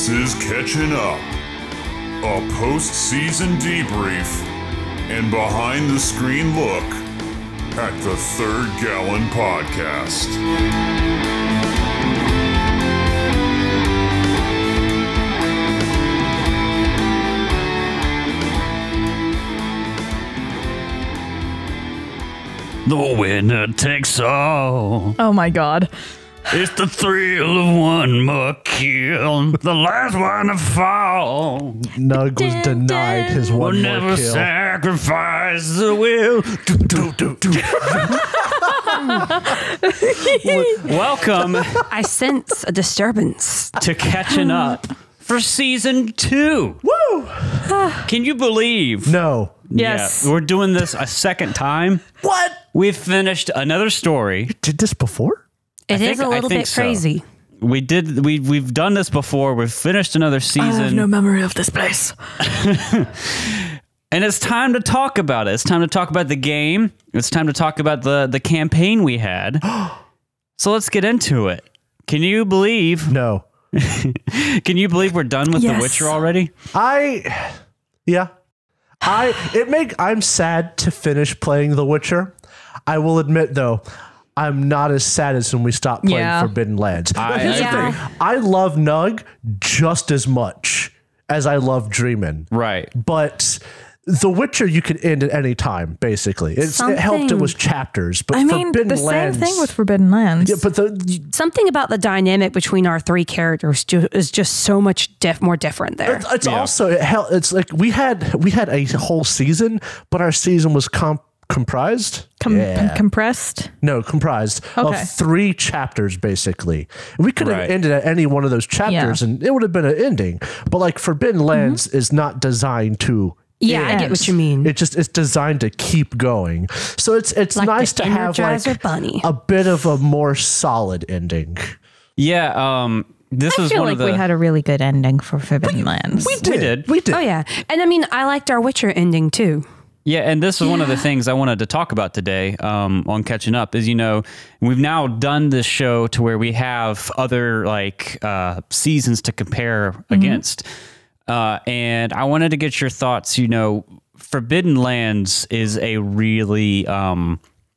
This is Ketchin Up, a post-season debrief and behind-the-screen look at the Third Gallon Podcast. The winner takes all. Oh my god. It's the thrill of one more kill, the last one to fall. Nug was denied his one We'll more never kill. sacrifice the will. Welcome I sense a disturbance. to Catching Up for season 2. Woo! Can you believe? No. Yes. Yeah, we're doing this a second time. What? We've finished another story. Did this before? It is think- a I little think bit so. crazy. We've done this before. We've finished another season. memory of this place. And it's time to talk about it. It's time to talk about the game. It's time to talk about the campaign we had. So let's get into it. Can you believe? No. Can you believe we're done with Yes. The Witcher already? I'm sad to finish playing The Witcher. I will admit though, I'm not as sad as when we stopped playing Yeah. Forbidden Lands. I Here's the agree. thing. I love Nug just as much as I love Dreamin'. Right. But The Witcher you could end at any time, basically. It helped it was chapters. But I mean, Forbidden the same Lands, thing with Forbidden Lands. Yeah, but Something about the dynamic between our three characters is just so much more different there. it's Yeah. also it's like we had a whole season, but our season was comprised. Compressed. No, comprised Okay. of 3 chapters, basically. We could have Right. ended at any one of those chapters, and it would have been an ending. But like Forbidden Lands is not designed to. Yeah, I get what you mean. It's designed to keep going. So it's Like nice the to have like Energizer Bunny. a bit of a more solid ending. Yeah. This I is feel one like of the. we had a really good ending for Forbidden Lands. We did. Oh yeah, and I mean, I liked our Witcher ending too. Yeah, and this is one of the things I wanted to talk about today on Catching Up is, we've now done this show to where we have other seasons to compare against. And I wanted to get your thoughts. Forbidden Lands is a really,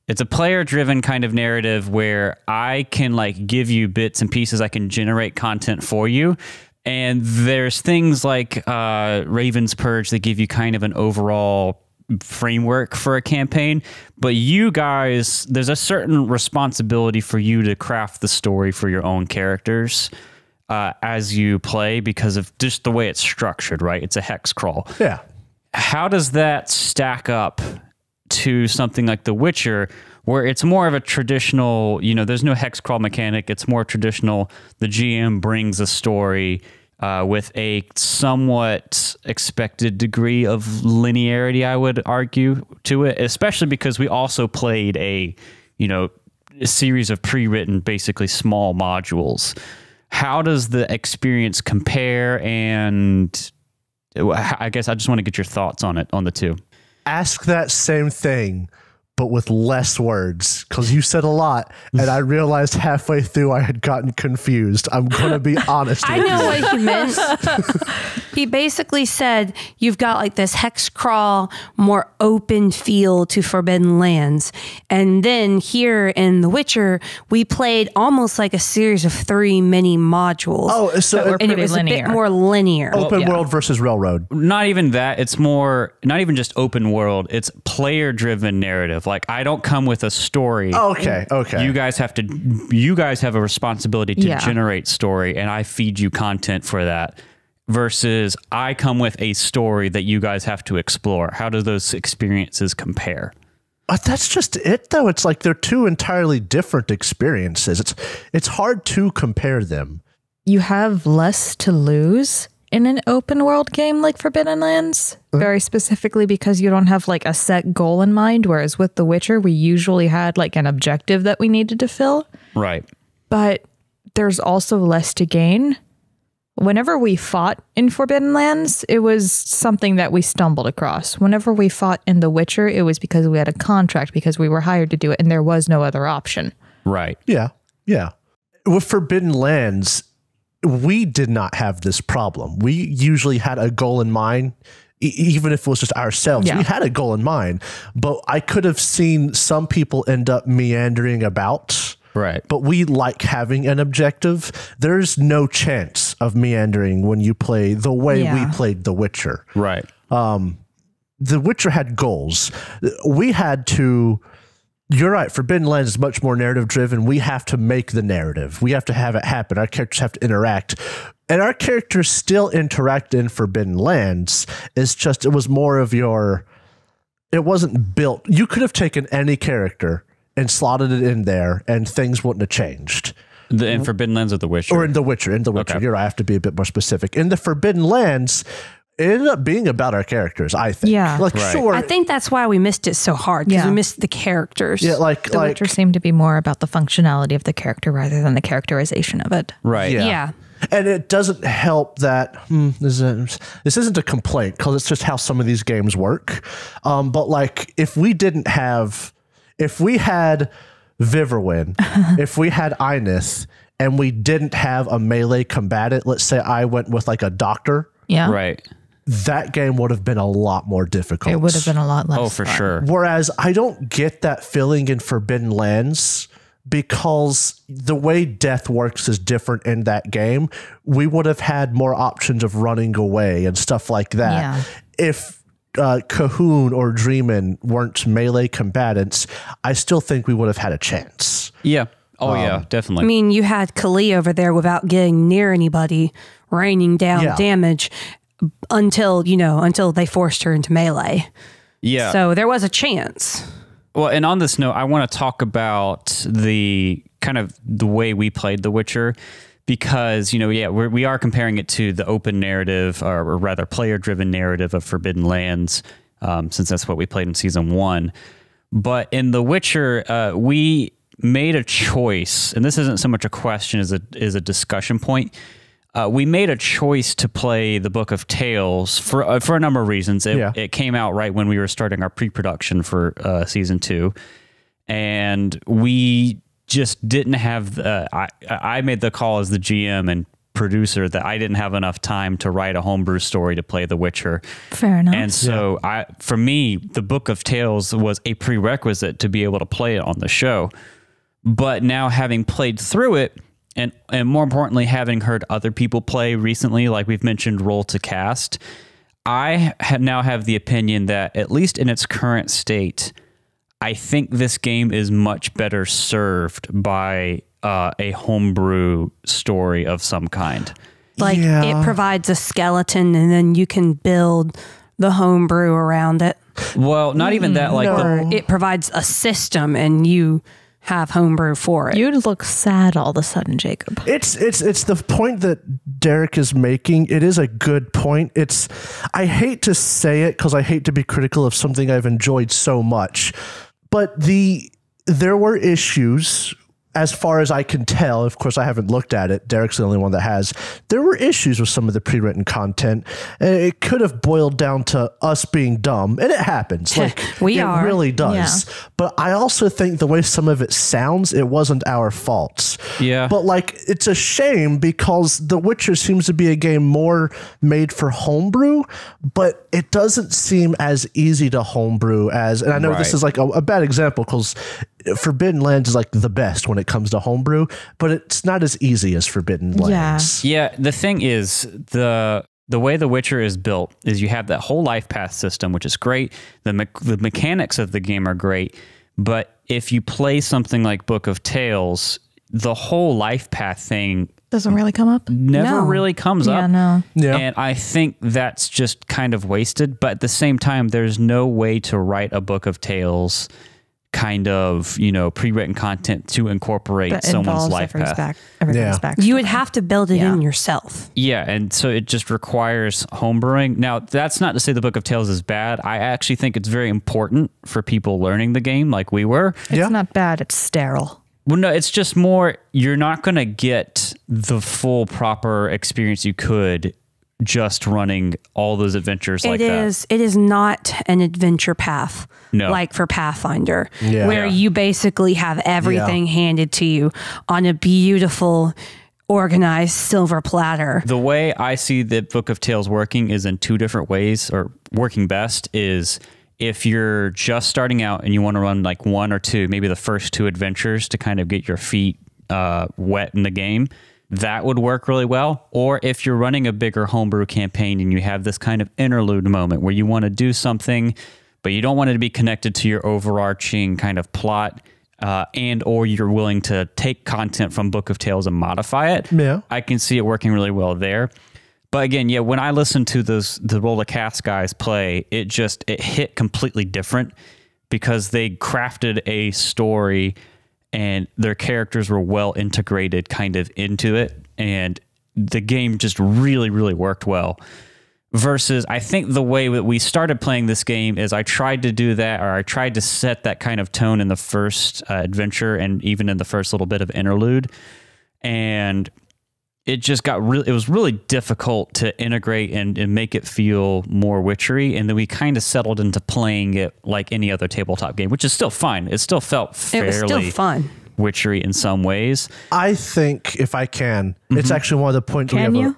it's a player-driven kind of narrative where I can give you bits and pieces. I can generate content for you. And there's things like Raven's Purge that give you kind of an overall framework for a campaign, but you guys, there's a certain responsibility for you to craft the story for your own characters as you play because of just the way it's structured, right? It's a hex crawl. Yeah. How does that stack up to something like The Witcher, where it's more of a traditional, there's no hex crawl mechanic, it's more traditional, the GM brings a story with a somewhat expected degree of linearity, I would argue, to it, especially because we also played a series of pre-written, basically small modules. How does the experience compare? And I guess I just want to get your thoughts on it, on the two. Ask that same thing, but with less words, because you said a lot, and I realized halfway through I had gotten confused. I'm going to be honest I with know you. what he meant. He basically said you've got this hex crawl, more open feel to Forbidden Lands. And then here in The Witcher, we played almost like a series of 3 mini modules. Oh, so But we're and it pretty was a bit linear. more linear. open world versus railroad. Not even that. It's more, not even just open world. It's player-driven narrative. I don't come with a story. Okay. You guys have a responsibility to Yeah. generate story, and I feed you content for that. Versus I come with a story that you guys have to explore. How do those experiences compare? But that's just it, though. It's like they're 2 entirely different experiences. It's hard to compare them. You have less to lose in an open world game like Forbidden Lands, very specifically because you don't have a set goal in mind, whereas with The Witcher, we usually had an objective that we needed to fill. Right. But there's also less to gain. Whenever we fought in Forbidden Lands, it was something that we stumbled across. Whenever we fought in The Witcher, it was because we had a contract, because we were hired to do it, and there was no other option. Right. Yeah. With Forbidden Lands, we did not have this problem. We usually had a goal in mind. Even if it was just ourselves, we had a goal in mind, but I could have seen some people end up meandering about. Right. But we like having an objective. There's no chance of meandering when you play the way we played The Witcher. Right. The Witcher had goals. We had to. You're right. Forbidden Lands is much more narrative driven. We have to make the narrative. We have to have it happen. Our characters have to interact. And our characters still interact in Forbidden Lands. It's just, it was more of it wasn't built. You could have taken any character and slotted it in there and things wouldn't have changed. In Forbidden Lands or The Witcher? Or in The Witcher. Okay. You're right. I have to be a bit more specific. In the Forbidden Lands, it ended up being about our characters, I think. Yeah. Like, sure. I think that's why we missed it so hard, because we missed the characters. Yeah, The Witcher seemed to be more about the functionality of the character rather than the characterization of it. Right. Yeah. And it doesn't help that this isn't a complaint because it's just how some of these games work. But like if we had Viverwin, if we had Ineth, and we didn't have a melee combatant, let's say I went with like a doctor. Yeah. Right. That game would have been a lot more difficult. It would have been a lot less. Oh, for fun. sure. Whereas I don't get that feeling in Forbidden Lands because the way death works is different in that game. We would have had more options of running away and stuff like that. Yeah. If Cahoon or Dreamin weren't melee combatants, I still think we would have had a chance. Yeah. Oh, yeah, definitely. I mean, you had Kali over there without getting near anybody, raining down damage until they forced her into melee. Yeah. So there was a chance. Well, and on this note, I want to talk about the kind of the way we played The Witcher because, we are comparing it to the open narrative or rather player-driven narrative of Forbidden Lands since that's what we played in Season 1. But in The Witcher, we made a choice, and this isn't so much a question as a discussion point. We made a choice to play the Book of Tales for a number of reasons. It came out right when we were starting our pre-production for Season 2, and we just didn't have. I made the call as the GM and producer that I didn't have enough time to write a homebrew story to play The Witcher. Fair enough. And so, for me, the Book of Tales was a prerequisite to be able to play it on the show. But now, having played through it. And more importantly, having heard other people play recently, like we've mentioned, Roll to Cast, I now have the opinion that, at least in its current state, I think this game is much better served by a homebrew story of some kind. Like it provides a skeleton, and then you can build the homebrew around it. Well, not even that. Like it provides a system, and you have homebrew for it. You'd look sad all of a sudden, Jacob. It's the point that Derek is making. It is a good point. I hate to say it because I hate to be critical of something I've enjoyed so much, but there were issues. As far as I can tell, of course, I haven't looked at it. Derek's the only one that has. There were issues with some of the pre-written content. It could have boiled down to us being dumb, and it happens. Like it really does. Yeah. But I also think the way some of it sounds, it wasn't our fault. Yeah. But like, it's a shame because The Witcher seems to be a game more made for homebrew, but it doesn't seem as easy to homebrew as. And I know this is like a bad example because Forbidden Lands is like the best when it comes to homebrew, but it's not as easy as Forbidden Lands. Yeah. The thing is, the way The Witcher is built is you have that whole life path system, which is great. The mechanics of the game are great, but if you play something like Book of Tales, the whole life path thing doesn't really come up. Never really comes up. No. Yeah. And I think that's just kind of wasted. But at the same time, there's no way to write a Book of Tales kind of, pre-written content to incorporate that someone's life path. Everything's back. You would have to build it in yourself. Yeah, and so it just requires homebrewing. Now, that's not to say the Book of Tales is bad. I actually think it's very important for people learning the game like we were. It's not bad, it's sterile. Well, no, it's just more, you're not going to get the full proper experience you could just running all those adventures like that. It is not an adventure path like for Pathfinder, where you basically have everything handed to you on a beautiful organized silver platter. The way I see the Book of Tales working is in two different ways, or working best is if you're just starting out and you want to run like one or two, maybe the first two adventures to kind of get your feet wet in the game, that would work really well. Or if you're running a bigger homebrew campaign and you have this kind of interlude moment where you want to do something, but you don't want it to be connected to your overarching kind of plot, and or you're willing to take content from Book of Tales and modify it, I can see it working really well there. But again, yeah, when I listened to the Roll the Cast guys play, it hit completely different because they crafted a story and their characters were well integrated kind of into it. And the game just really, really worked well. Versus, I think the way that we started playing this game is I tried to do that, or I tried to set that kind of tone in the first adventure and even in the first little bit of interlude. And it just got it was really difficult to integrate and make it feel more witchery. And then we kind of settled into playing it like any other tabletop game, which is still fine. It still felt fairly It was still fun. Witchery in some ways. I think if I can, it's actually one of the points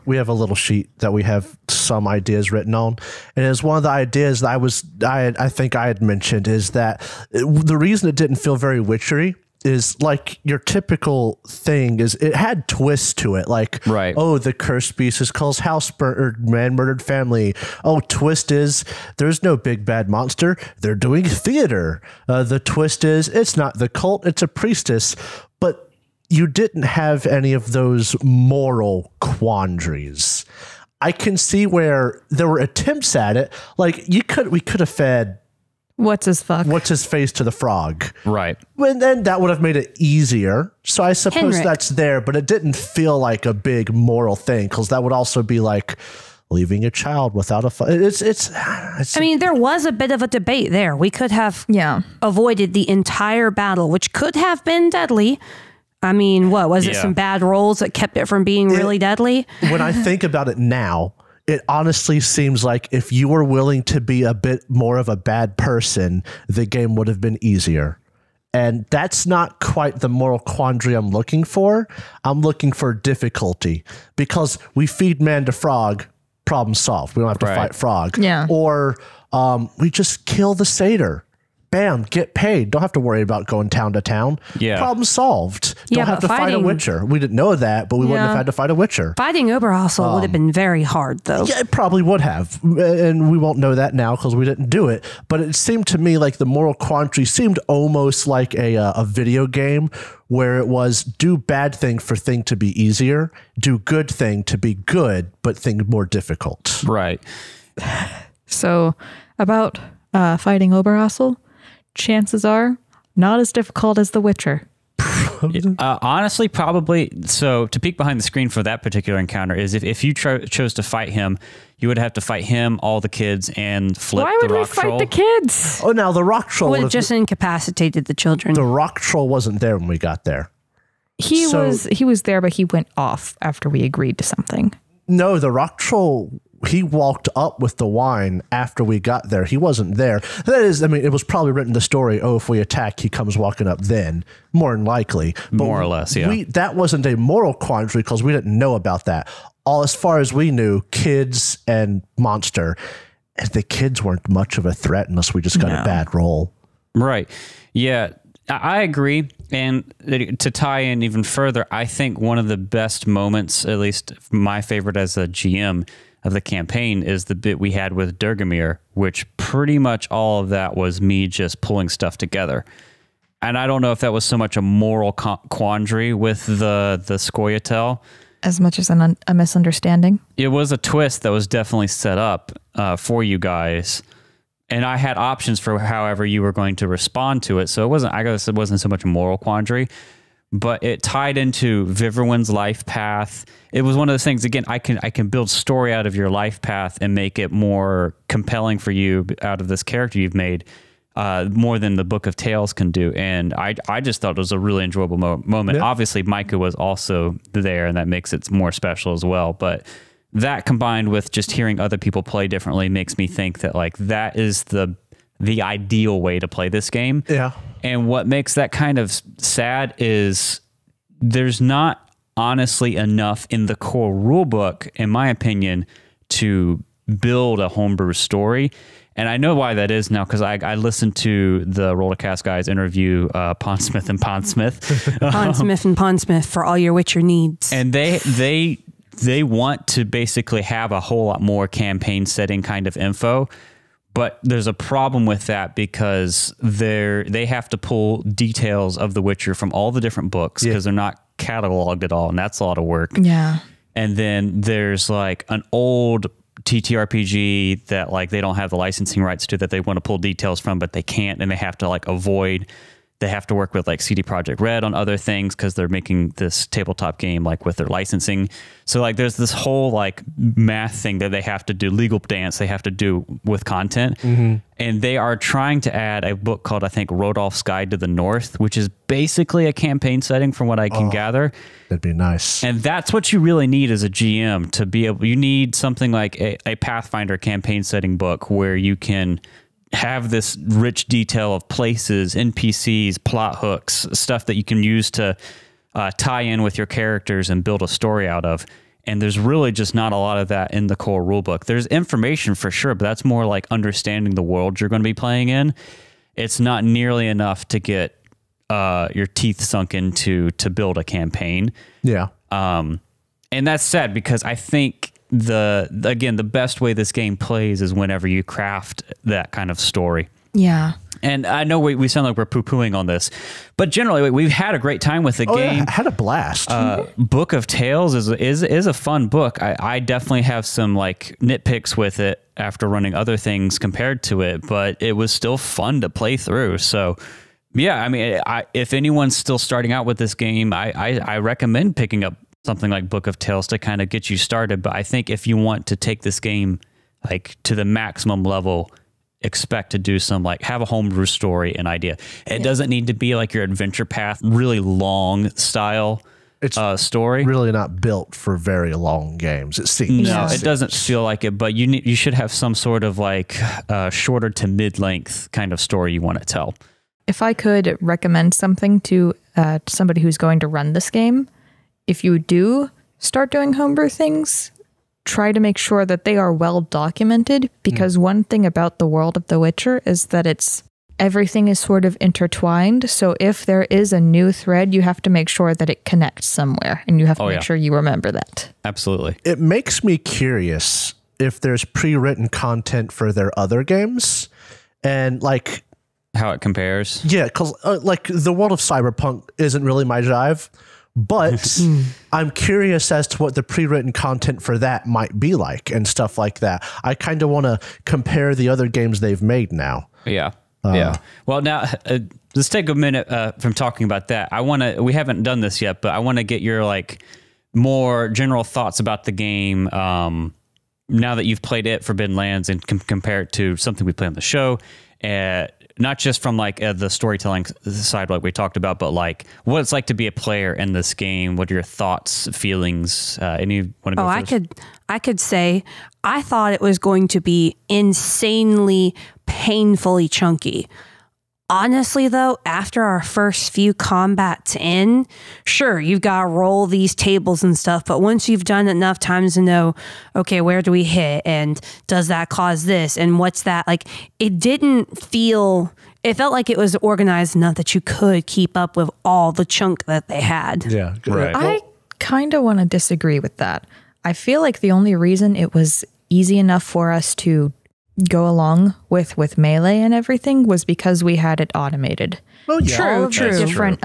we have a little sheet that we have some ideas written on. And it's one of the ideas that I think I had mentioned is that the reason it didn't feel very witchery is like your typical thing is it had twists to it. Like, right. Oh, the cursed beast is called house man murdered family. Oh, twist is there's no big bad monster. They're doing theater. The twist is it's not the cult. It's a priestess. But you didn't have any of those moral quandaries. I can see where there were attempts at it. Like we could have fed what's his face to the frog, right? And then that would have made it easier. So I suppose Henrik. that's there, but it didn't feel like a big moral thing because that would also be like leaving a child without a. It's. I mean, there was a bit of a debate there. We could have avoided the entire battle, which could have been deadly. I mean, what was it? Some bad rolls that kept it from being really deadly. When I think about it now, it honestly seems like if you were willing to be a bit more of a bad person, the game would have been easier. And that's not quite the moral quandary I'm looking for. I'm looking for difficulty because we feed man to frog, problem solved. We don't have to fight frog. Yeah. Or we just kill the satyr. Bam, get paid. Don't have to worry about going town to town. Yeah. Problem solved. Yeah, Don't have to fight a witcher. We didn't know that, but we wouldn't have had to fight a witcher. Fighting Oberhassel would have been very hard, though. Yeah, it probably would have. And we won't know that now because we didn't do it. But it seemed to me like the moral quandary seemed almost like a video game where it was do bad thing for thing to be easier, do good thing to be good, but thing more difficult. Right. So about fighting Oberhassel, chances are not as difficult as The Witcher. Honestly, probably. So to peek behind the screen for that particular encounter is if you chose to fight him, you would have to fight him, all the kids, and flip Why the would we rock fight troll. the kids? Oh, now the rock troll Would have just incapacitated the children. the rock troll wasn't there when we got there. He was there, but he went off after we agreed to something. No, the rock troll, he walked up with the wine after we got there. He wasn't there. That is, I mean, it was probably written in the story, oh, if we attack, he comes walking up then, more than likely. But More or less, yeah. That wasn't a moral quandary because we didn't know about that. All as far as we knew, kids and monster. And the kids weren't much of a threat unless we just got a bad roll. Right. Yeah, I agree. And to tie in even further, I think one of the best moments, at least my favorite as a GM of the campaign, is the bit we had with Durgamir, which pretty much all of that was me just pulling stuff together. And I don't know if that was so much a moral quandary with the Scoia'tael. As much as a misunderstanding. It was a twist that was definitely set up for you guys. And I had options for however you were going to respond to it. So it wasn't, I guess it wasn't so much a moral quandary, but it tied into Viverwin's life path. It was one of those things, again, I can build story out of your life path and make it more compelling for you out of this character you've made, more than the Book of Tales can do. And I just thought it was a really enjoyable moment. Yeah. Obviously, Micah was also there, and that makes it more special as well. But that combined with just hearing other people play differently makes me think that like that is the ideal way to play this game. Yeah. And what makes that kind of sad is there's not honestly enough in the core rulebook, in my opinion, to build a homebrew story. And I know why that is now, because I listened to the Rollercast guys interview Pondsmith and Pondsmith. Pondsmith and Pondsmith for all your Witcher needs. And they want to basically have a whole lot more campaign setting kind of info. But there's a problem with that because they have to pull details of The Witcher from all the different books because they're not cataloged at all. And that's a lot of work. Yeah. And then there's like an old TTRPG that like they don't have the licensing rights to that they want to pull details from, but they can't, and they have to like they have to work with like CD Projekt Red on other things because they're making this tabletop game like with their licensing. So like there's this whole like math thing that they have to do, legal dance they have to do with content. And they are trying to add a book called, I think, Rodolph's Guide to the North, which is basically a campaign setting from what I can gather. That'd be nice. And that's what you really need as a GM to be able, you need something like a Pathfinder campaign setting book where you can have this rich detail of places, NPCs, plot hooks, stuff that you can use to tie in with your characters and build a story out of. And there's really just not a lot of that in the core rulebook. There's information for sure, but that's more like understanding the world you're going to be playing in. It's not nearly enough to get your teeth sunk into to build a campaign. Yeah. And that's sad because I think the best way this game plays is whenever you craft that kind of story. Yeah. And I know we sound like we're poo-pooing on this, but generally we've had a great time with the game. Yeah, I had a blast. Book of Tales is a fun book. I definitely have some like nitpicks with it after running other things compared to it, but it was still fun to play through. So yeah, I mean, if anyone's still starting out with this game, I recommend picking up something like Book of Tales to kind of get you started. But I think if you want to take this game like to the maximum level, expect to do some like have a homebrew story and idea. It doesn't need to be like your adventure path, really long style story. Really not built for very long games. It seems. No, it doesn't feel like it, but you should have some sort of like shorter to mid-length kind of story you want to tell. If I could recommend something to somebody who's going to run this game, if you do start doing homebrew things, try to make sure that they are well documented, because one thing about the world of The Witcher is that everything is sort of intertwined. So if there is a new thread, you have to make sure that it connects somewhere, and you have to make sure you remember that. Absolutely. It makes me curious if there's pre-written content for their other games and like how it compares. Yeah, because like the world of Cyberpunk isn't really my jive. But I'm curious as to what the pre-written content for that might be like and stuff like that. I kind of want to compare the other games they've made now. Yeah. Yeah. Well, now let's take a minute from talking about that. We haven't done this yet, but I want to get your like more general thoughts about the game now that you've played it, Forbidden Lands, and compare it to something we play on the show. Not just from like the storytelling side, like we talked about, but like what it's like to be a player in this game. What are your thoughts, feelings? Any want to go first? I could say I thought it was going to be insanely, painfully chunky. Honestly, though, after our first few combats in, sure, you've got to roll these tables and stuff, but once you've done enough times to know, okay, where do we hit? And does that cause this? And what's that? Like, it felt like it was organized enough that you could keep up with all the chunk that they had. Yeah, right. I kind of want to disagree with that. I feel like the only reason it was easy enough for us to go along with melee and everything was because we had it automated. Well, yeah, all of the different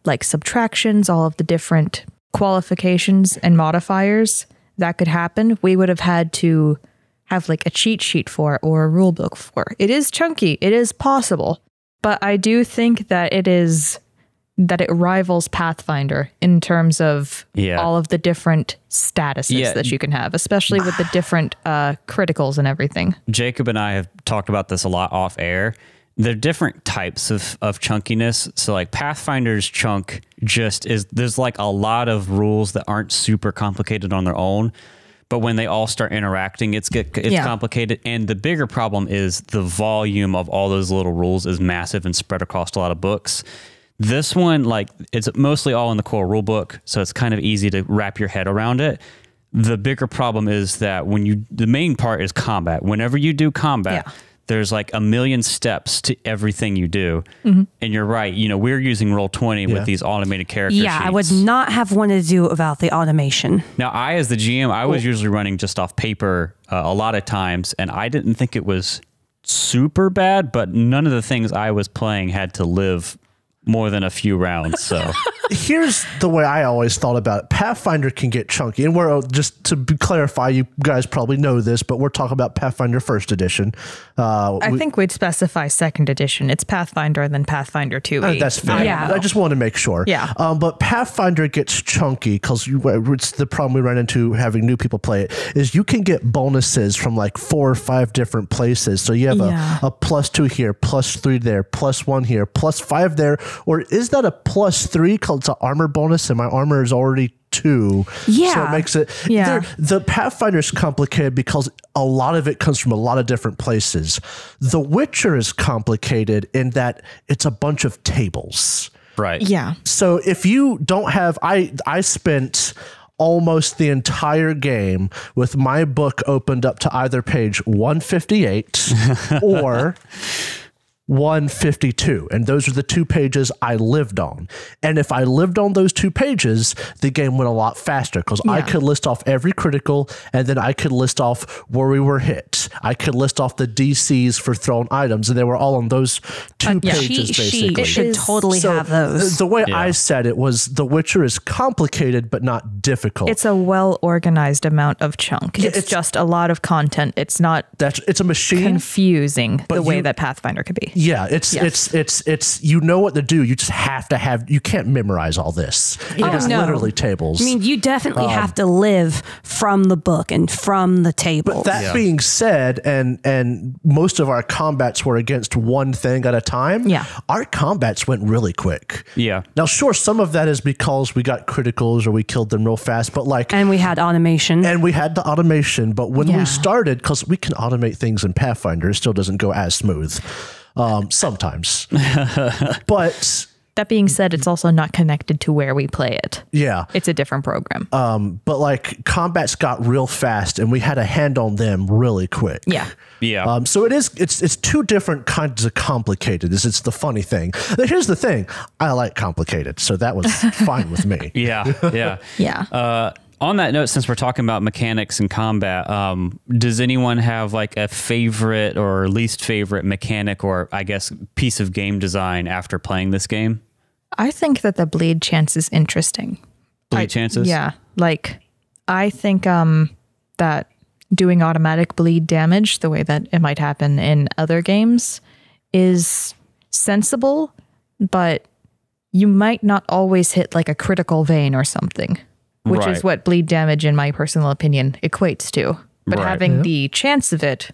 like subtractions, all of the different qualifications and modifiers that could happen, we would have had to have like a cheat sheet for or a rule book for. It is chunky, it is possible, but I do think that it rivals Pathfinder in terms of all of the different statuses that you can have, especially with the different criticals and everything. Jacob and I have talked about this a lot off air. There are different types of chunkiness. So like Pathfinder's chunk there's like a lot of rules that aren't super complicated on their own. But when they all start interacting, it's complicated. And the bigger problem is the volume of all those little rules is massive and spread across a lot of books. This one, like, it's mostly all in the core rule book, so it's kind of easy to wrap your head around it. The bigger problem is that the main part is combat. Whenever you do combat, there's like a million steps to everything you do. And you're right. You know, we're using Roll20 with these automated character sheets. I would not have wanted to do without the automation. Now, I, as the GM, I was usually running just off paper a lot of times, and I didn't think it was super bad, but none of the things I was playing had to live more than a few rounds. So here's the way I always thought about it. Pathfinder can get chunky, and we're just to clarify, you guys probably know this, but we're talking about Pathfinder First Edition. I think we'd specify Second Edition. It's Pathfinder and then Pathfinder 2e. That's fair. I just want to make sure. Yeah. But Pathfinder gets chunky because it's the problem we run into having new people play it is you can get bonuses from like 4 or 5 different places. So you have a +2 here, +3 there, +1 here, +5 there. Or is that a +3 because it's an armor bonus and my armor is already 2? Yeah. So it makes it... The Pathfinder is complicated because a lot of it comes from a lot of different places. The Witcher is complicated in that it's a bunch of tables. right. Yeah. So if you don't have... I spent almost the entire game with my book opened up to either page 158 or 152, and those are the 2 pages I lived on. And if I lived on those 2 pages, the game went a lot faster because I could list off every critical, and then I could list off where we were hit. I could list off the DCs for thrown items, and they were all on those 2 pages basically. It should totally have those. The way I said it was The Witcher is complicated but not difficult. It's a well-organized amount of chunk. It's just a lot of content. It's not it's a machine confusing the way that Pathfinder could be. Yeah, it's you know what to do. You just have to have. You can't memorize all this. It's literally tables. I mean, you definitely have to live from the book and from the table. But that being said, and most of our combats were against one thing at a time. Yeah, our combats went really quick. Yeah. Now, sure, some of that is because we got criticals or we killed them real fast, but like, and we had automation. And we had the automation, but when we started, because we can automate things in Pathfinder, it still doesn't go as smooth. Sometimes, but that being said, it's also not connected to where we play it. Yeah, it's a different program. But like combats got real fast, and we had a hand on them really quick. Yeah. So it's 2 different kinds of complicated. It's the funny thing. Here's the thing: I like complicated, so that was fine with me. Yeah. On that note, since we're talking about mechanics and combat, does anyone have like a favorite or least favorite mechanic or I guess piece of game design after playing this game? I think that the bleed chance is interesting. Bleed chances? Yeah. Like I think that doing automatic bleed damage the way that it might happen in other games is sensible, but you might not always hit like a critical vein or something. Which is what bleed damage, in my personal opinion, equates to. But having the chance of it,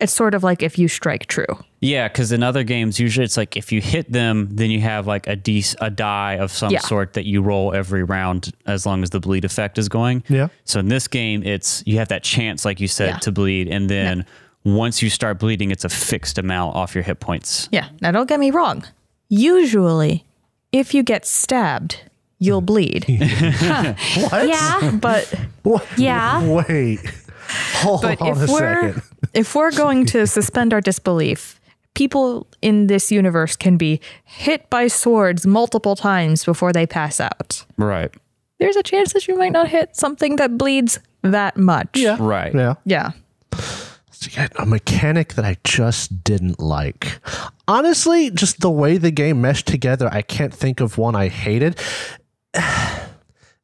it's sort of like if you strike true. Yeah, because in other games, usually it's like if you hit them, then you have like a die of some sort that you roll every round as long as the bleed effect is going. Yeah. So in this game, you have that chance, like you said, to bleed. And then once you start bleeding, it's a fixed amount off your hit points. Yeah. Now, don't get me wrong. Usually, if you get stabbed, you'll bleed. What? Yeah. But wait. Hold on a second. If we're going to suspend our disbelief, people in this universe can be hit by swords multiple times before they pass out. Right. There's a chance that you might not hit something that bleeds that much. Yeah. Right. Yeah. A mechanic that I just didn't like. Honestly, just the way the game meshed together, I can't think of one I hated.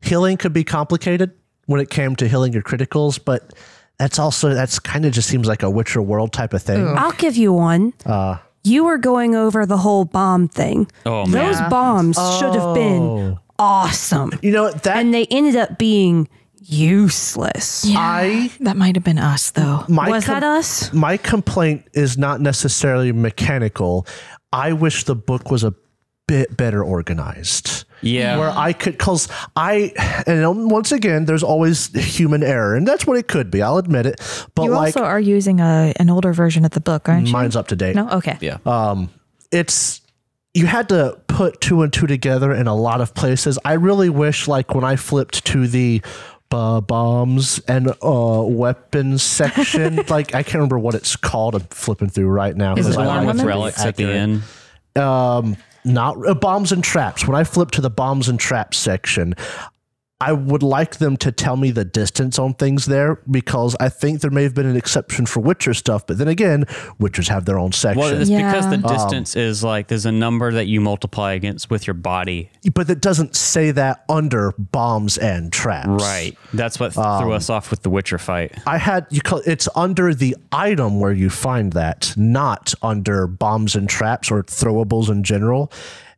Healing could be complicated when it came to healing your criticals, but that's kind of just seems like a Witcher World type of thing. I'll give you one. You were going over the whole bomb thing. Oh, man. Those bombs should have been awesome. You know that, and they ended up being useless. Yeah, that might have been us, though. Was that us? My complaint is not necessarily mechanical. I wish the book was a bit better organized. Yeah. Where I could, and once again, there's always human error, and that's what it could be. I'll admit it. But you also are using an older version of the book, aren't you? Mine's up to date. No? Okay. Yeah. It's you had to put 2 and 2 together in a lot of places. I really wish, like, when I flipped to the bombs and weapons section, like, I can't remember what it's called. I'm flipping through right now. Is it The one with Ornament? relics at the end. Not bombs and traps. When I flip to the bombs and traps section, I would like them to tell me the distance on things there, because I think there may have been an exception for Witcher stuff, but then again, Witchers have their own section. Well, it's because the Yeah. distance is like there's a number that you multiply against with your body. But it doesn't say that under bombs and traps. Right. That's what threw us off with the Witcher fight. It's under the item where you find that, not under bombs and traps or throwables in general.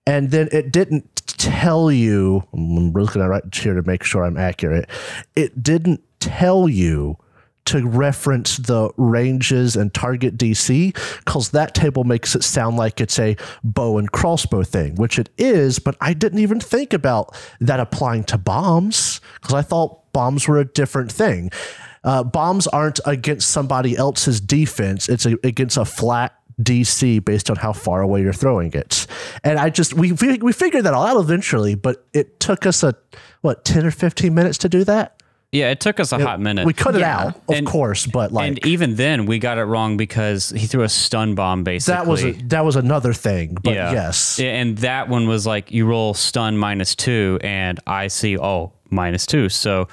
And then it didn't tell you, I'm looking at right here to make sure I'm accurate. It didn't tell you to reference the ranges and target DC, because that table makes it sound like it's a bow and crossbow thing, which it is, but I didn't even think about that applying to bombs, because I thought bombs were a different thing. Bombs aren't against somebody else's defense. It's against a flat DC based on how far away you're throwing it. And we figured that all out eventually, but it took us 10 or 15 minutes to do that. Yeah, it took us a hot minute. We cut it out, of course, but like, and even then we got it wrong because he threw a stun bomb basically. that was another thing, but Yeah. yes. And that one was like you roll stun -2 and I see -2. So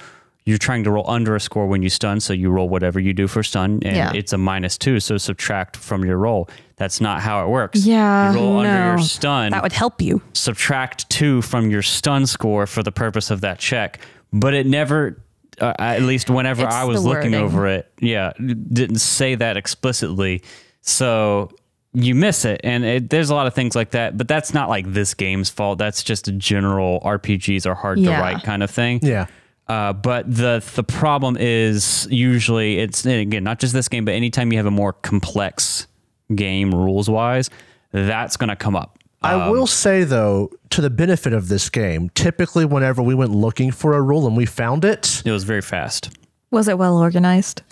you're trying to roll under a score when you stun, so you roll whatever you do for stun, and it's a -2, so subtract from your roll. That's not how it works. Yeah. You roll under No. your stun, That would help you. subtract 2 from your stun score for the purpose of that check, but it never, at least whenever It's I was the looking wording. over it, didn't say that explicitly. So you miss it, and there's a lot of things like that, but that's not like this game's fault. That's just a general RPGs are hard to write kind of thing. Yeah. But the problem is usually it's, again, not just this game, but anytime you have a more complex game rules wise, that's going to come up. I will say, though, to the benefit of this game, typically whenever we went looking for a rule and we found it, It was very fast. Was it well organized?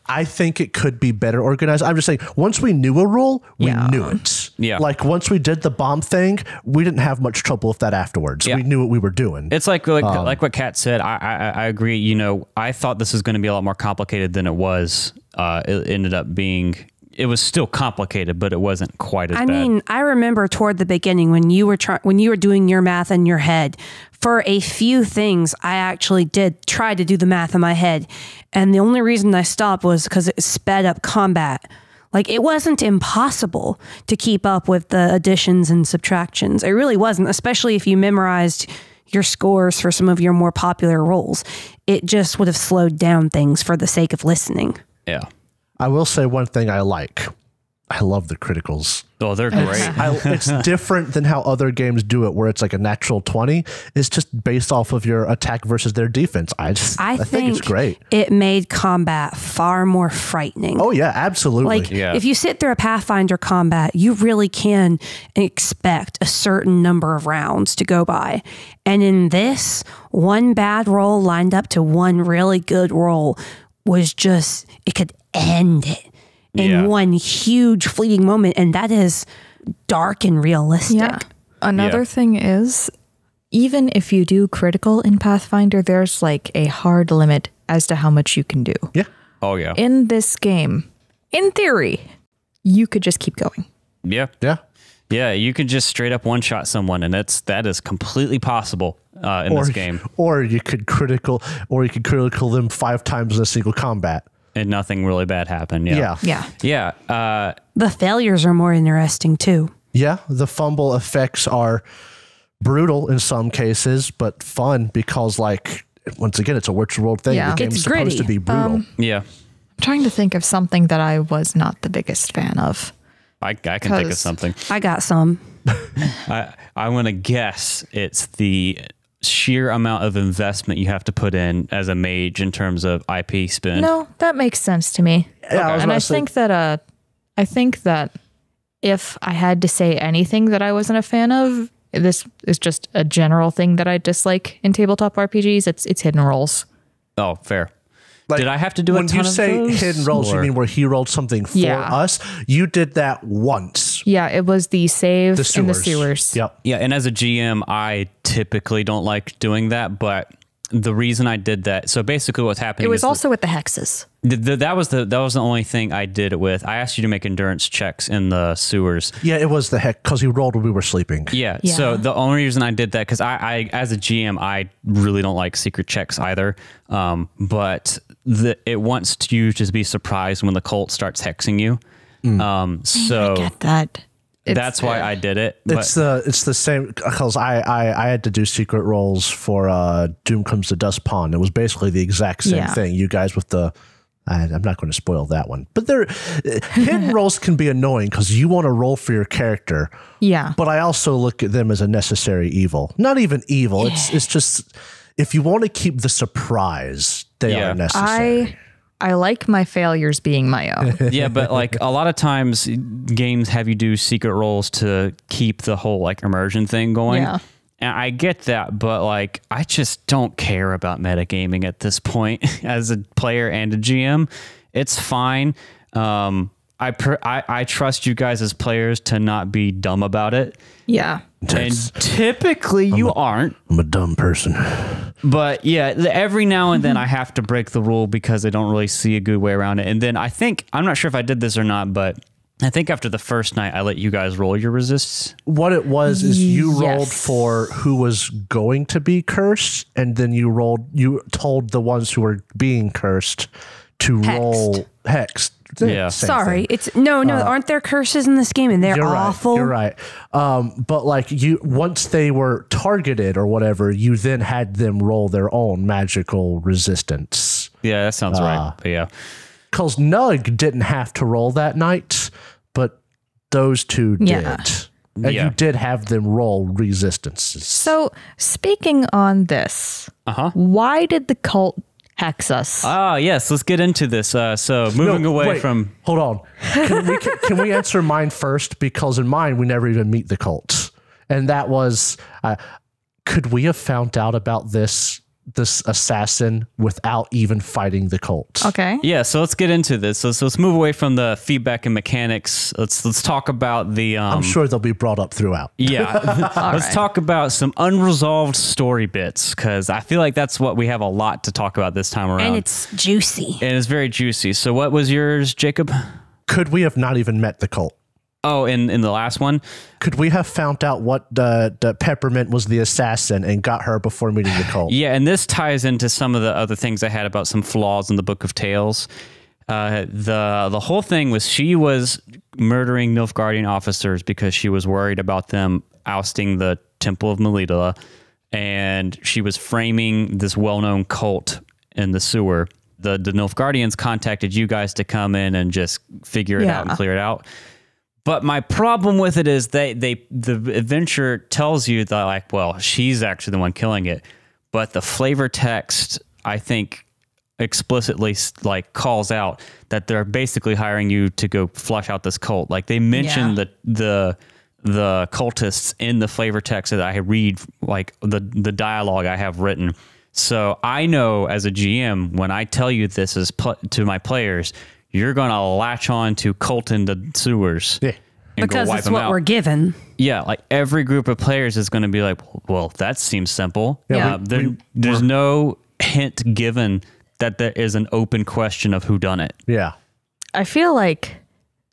I think it could be better organized. I'm just saying, once we knew a rule, we knew it. Yeah. Like, once we did the bomb thing, we didn't have much trouble with that afterwards. Yeah. We knew what we were doing. It's like what Kat said. I agree. You know, I thought this was going to be a lot more complicated than it was. It ended up being. It was still complicated, but it wasn't quite as bad. I mean, I remember toward the beginning when you were doing your math in your head. For a few things, I actually did try to do the math in my head, and the only reason I stopped was because it sped up combat. Like, it wasn't impossible to keep up with the additions and subtractions. It really wasn't, especially if you memorized your scores for some of your more popular roles. It just would have slowed down things for the sake of listening. Yeah. I will say one thing I like. I love the criticals. Oh, they're great. It's different than how other games do it, where it's like a natural 20. It's just based off of your attack versus their defense. I think it's great. It made combat far more frightening. Oh, yeah, absolutely. Like, Yeah. if you sit through a Pathfinder combat, you really can expect a certain number of rounds to go by. And in this, one bad roll lined up to one really good roll was just, it could end it in one huge fleeting moment. And that is dark and realistic. Yeah. Another Yeah. thing is, even if you do critical in Pathfinder, there's like a hard limit as to how much you can do. Yeah. Oh, yeah. In this game, in theory, you could just keep going. Yeah. Yeah. Yeah. You could just straight up one shot someone, and that is completely possible in this game. Or you could critical them 5 times in a single combat. And nothing really bad happened. Yeah. Yeah. Yeah. Yeah. The failures are more interesting too. Yeah, the fumble effects are brutal in some cases, but fun because, like, once again, it's a Witcher World thing. Yeah. The game's It's supposed gritty. to be brutal. Yeah. I'm trying to think of something that I was not the biggest fan of. I can think of 'Cause- something. I got some. I want to guess it's the sheer amount of investment you have to put in as a mage in terms of IP spend. No, that makes sense to me. Yeah, I was And about I to say- think that if I had to say anything that I wasn't a fan of, this is just a general thing that I dislike in tabletop RPGs. It's hidden rolls. Oh, fair. Like, Did I have to do a when ton you of say those, hidden rolls, you or- mean where he rolled something for Yeah. us? You did that once. sewers. Yeah, it was the save in the sewers. Yep. Yeah, and as a GM, I typically don't like doing that, but the reason I did that, so basically what's happening It was is also with the hexes. that was the only thing I did it with. I asked you to make endurance checks in the sewers. Yeah, it was the heck because he rolled when we were sleeping. Yeah. Yeah. So the only reason I did that, because I as a GM, I really don't like secret checks either. But it wants you to be surprised when the cult starts hexing you. So I get that. that's why I did it. But It's the same because I had to do secret rolls for Doom Comes to Dust Pond. It was basically the exact same thing. You guys with the I'm not going to spoil that one, but hidden rolls can be annoying because you want to roll for your character. Yeah. But I also look at them as a necessary evil. Not even evil. It's just if you want to keep the surprise, they are necessary. I like my failures being my own. yeah, but like a lot of times games have you do secret rolls to keep the whole like immersion thing going. Yeah. And I get that, but like I just don't care about metagaming at this point as a player and a GM. It's fine. I trust you guys as players to not be dumb about it. Yeah. And typically you aren't. I'm a dumb person. But yeah, every now and then I have to break the rule because I don't really see a good way around it. And then I'm not sure if I did this or not, but I think after the first night, I let you guys roll your resists. What it was is you rolled for who was going to be cursed, and then you told the ones who were being cursed to roll hexed. Yeah. Sorry, it's no. Aren't there curses in this game, and they're awful? You're right. But like once they were targeted or whatever, you then had them roll their own magical resistance. Yeah, that sounds right. But yeah. Because Nug didn't have to roll that night, but those two did. Yeah. And you did have them roll resistances. So speaking on this, why did the cult hex us? Ah, yes. Let's get into this. So moving away from... Hold on. Can we answer mine first? Because in mine, we never even meet the cult. And that was... could we have found out about this assassin without even fighting the cult? Okay. Yeah, so let's get into this. So let's move away from the feedback and mechanics. Let's talk about the... I'm sure they'll be brought up throughout. Yeah. Let's talk about some unresolved story bits, because I feel like that's what we have a lot to talk about this time around. And it's juicy. And it's very juicy. So what was yours, Jacob? Could we have not even met the cult? Oh, in the last one? Could we have found out what the Peppermint was the assassin and got her before meeting the cult? Yeah, and this ties into some of the other things I had about some flaws in the Book of Tales. The whole thing was she was murdering Nilfgaardian officers because she was worried about them ousting the Temple of Melita, and she was framing this well-known cult in the sewer. The Nilfgaardians contacted you guys to come in and just figure it out and clear it out. But my problem with it is the adventure tells you that, like, well, she's actually the one killing it. But the flavor text, I think, explicitly like calls out that they're basically hiring you to go flush out this cult. Like they mention the cultists in the flavor text that I read, like the dialogue I have written. So I know as a GM, when I tell you this to my players, you're going to latch on to cult in the sewers. Yeah. And Because go wipe it's them what out. we're given. Yeah, like every group of players is going to be like, well, that seems simple. Yeah. There's no hint given that there is an open question of who done it. Yeah. I feel like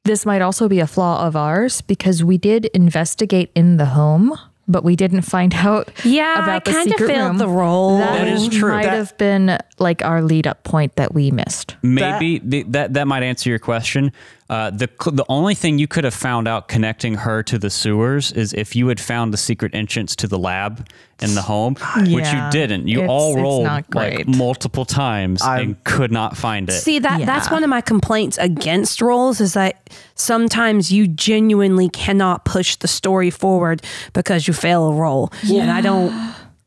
this might also be a flaw of ours because we did investigate in the home, but we didn't find out Yeah, about the I kind of secret failed room. the role. That is true. Might have been like our lead up point that we missed. Maybe that might answer your question. The only thing you could have found out connecting her to the sewers is if you had found the secret entrance to the lab in the home, which you Yeah, didn't. You it's all rolled not like great. multiple times and could not find it. See, that's Yeah. one of my complaints against roles is that sometimes you genuinely cannot push the story forward because you fail a roll. Yeah. And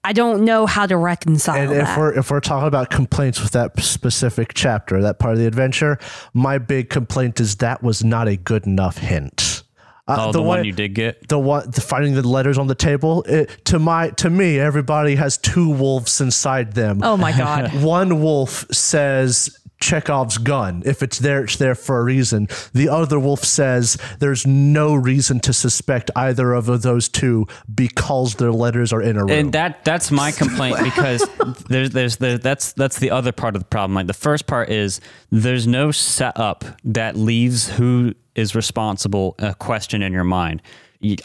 I don't know how to reconcile And that. if we're talking about complaints with that specific chapter, that part of the adventure, my big complaint is that was not a good enough hint. The one you did get? Finding the letters on the table. To me, everybody has two wolves inside them. Oh my God. One wolf says Chekhov's gun. If it's there for a reason. The other wolf says there's no reason to suspect either of those two because their letters are in a room. And that's my complaint, because that's the other part of the problem. Like, the first part is there's no setup that leaves who is responsible a question in your mind.